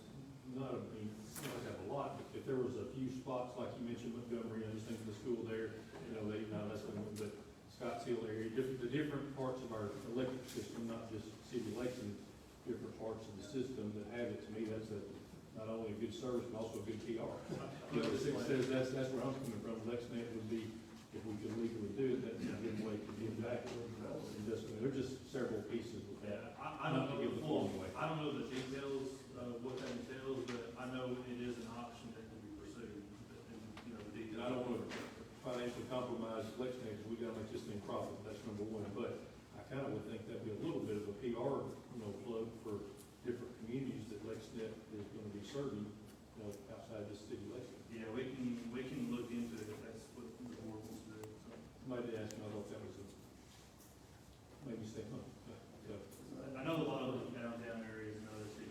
Speaker 10: not, I mean, it's not have a lot, but if there was a few spots, like you mentioned Montgomery, I just think of the school there, you know, they, not less than, but Scottsdale area, the different parts of our electric system, not just City of Lexington, different parts of the system that have it, to me, that's not only a good service, but also a good PR. You know, the six says, that's where I'm coming from, LexNet would be, if we could legally do it, that's a good way to give back. There's just several pieces with that.
Speaker 13: I don't
Speaker 10: Not to
Speaker 13: know
Speaker 10: give
Speaker 13: the
Speaker 10: the
Speaker 13: full,
Speaker 10: full away.
Speaker 13: I don't know the details of what that entails, but I know it is an option that can be pursued, and, you know, the details.
Speaker 10: And I don't want to financially compromise LexNet, because we gotta make this thing profit, that's number one, but I kind of would think that'd be a little bit of a PR, plug for different communities that LexNet is gonna be serving, outside the city of Lexington.
Speaker 13: Yeah, we can look into it if that's what the board wants to do, so.
Speaker 10: Somebody did ask me, I thought that was made me say, huh.
Speaker 13: I know a lot of the downtown areas and other cities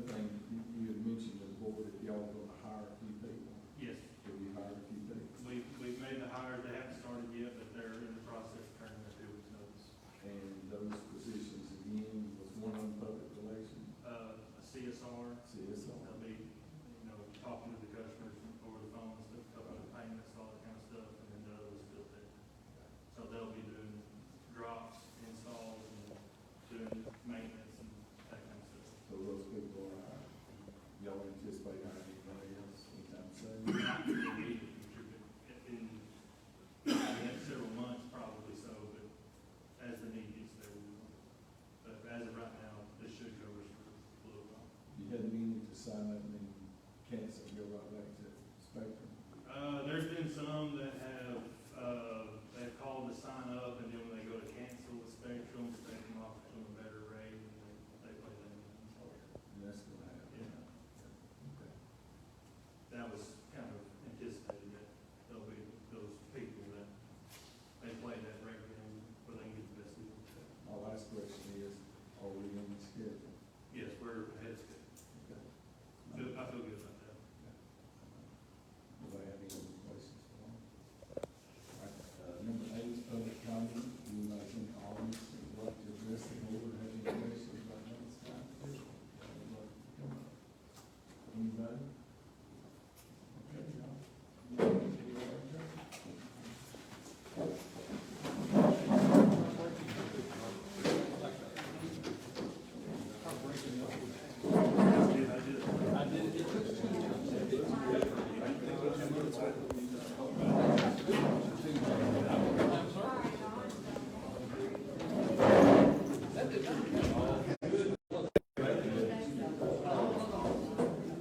Speaker 4: thing, you had mentioned to the board that y'all were gonna hire a few people.
Speaker 13: Yes,
Speaker 4: Have you hired a few people?
Speaker 13: we've made the hires, they haven't started yet, but they're in the process of turning their 2 weeks notice.
Speaker 4: And those positions, again, was one on public relations,
Speaker 13: A CSR,
Speaker 4: CSO.
Speaker 13: they'll be, talking to the customers over the phone, stuff, covering the payments, all that kind of stuff, and then the other was still there. So they'll be doing drops, installs, and doing maintenance and that kind of stuff.
Speaker 4: So those people are hired. Y'all anticipate hiring anybody else anytime soon?
Speaker 13: Not in the immediate future, but in the next several months, probably so, but as the need gets there, we will. But as of right now, this should cover us for a little while.
Speaker 4: You had a meeting to sign up and then cancel, go right back to Spectrum.
Speaker 13: There's been some that have, they've called to sign up, and then when they go to cancel with Spectrum offers them a better rate, and they play that in.
Speaker 4: And that's gonna happen.
Speaker 13: Yeah.
Speaker 4: Okay.
Speaker 13: That was kind of anticipated, that there'll be those people that they play that rate game where they can get the best deal.
Speaker 4: My last question is, are we on the schedule?
Speaker 13: Yes, we're ahead of schedule. I feel good about that.
Speaker 4: Nobody have any other questions for me? All right, number 8 is public comment. Anybody from the audience that would like to address the board, have any questions about that? Anybody?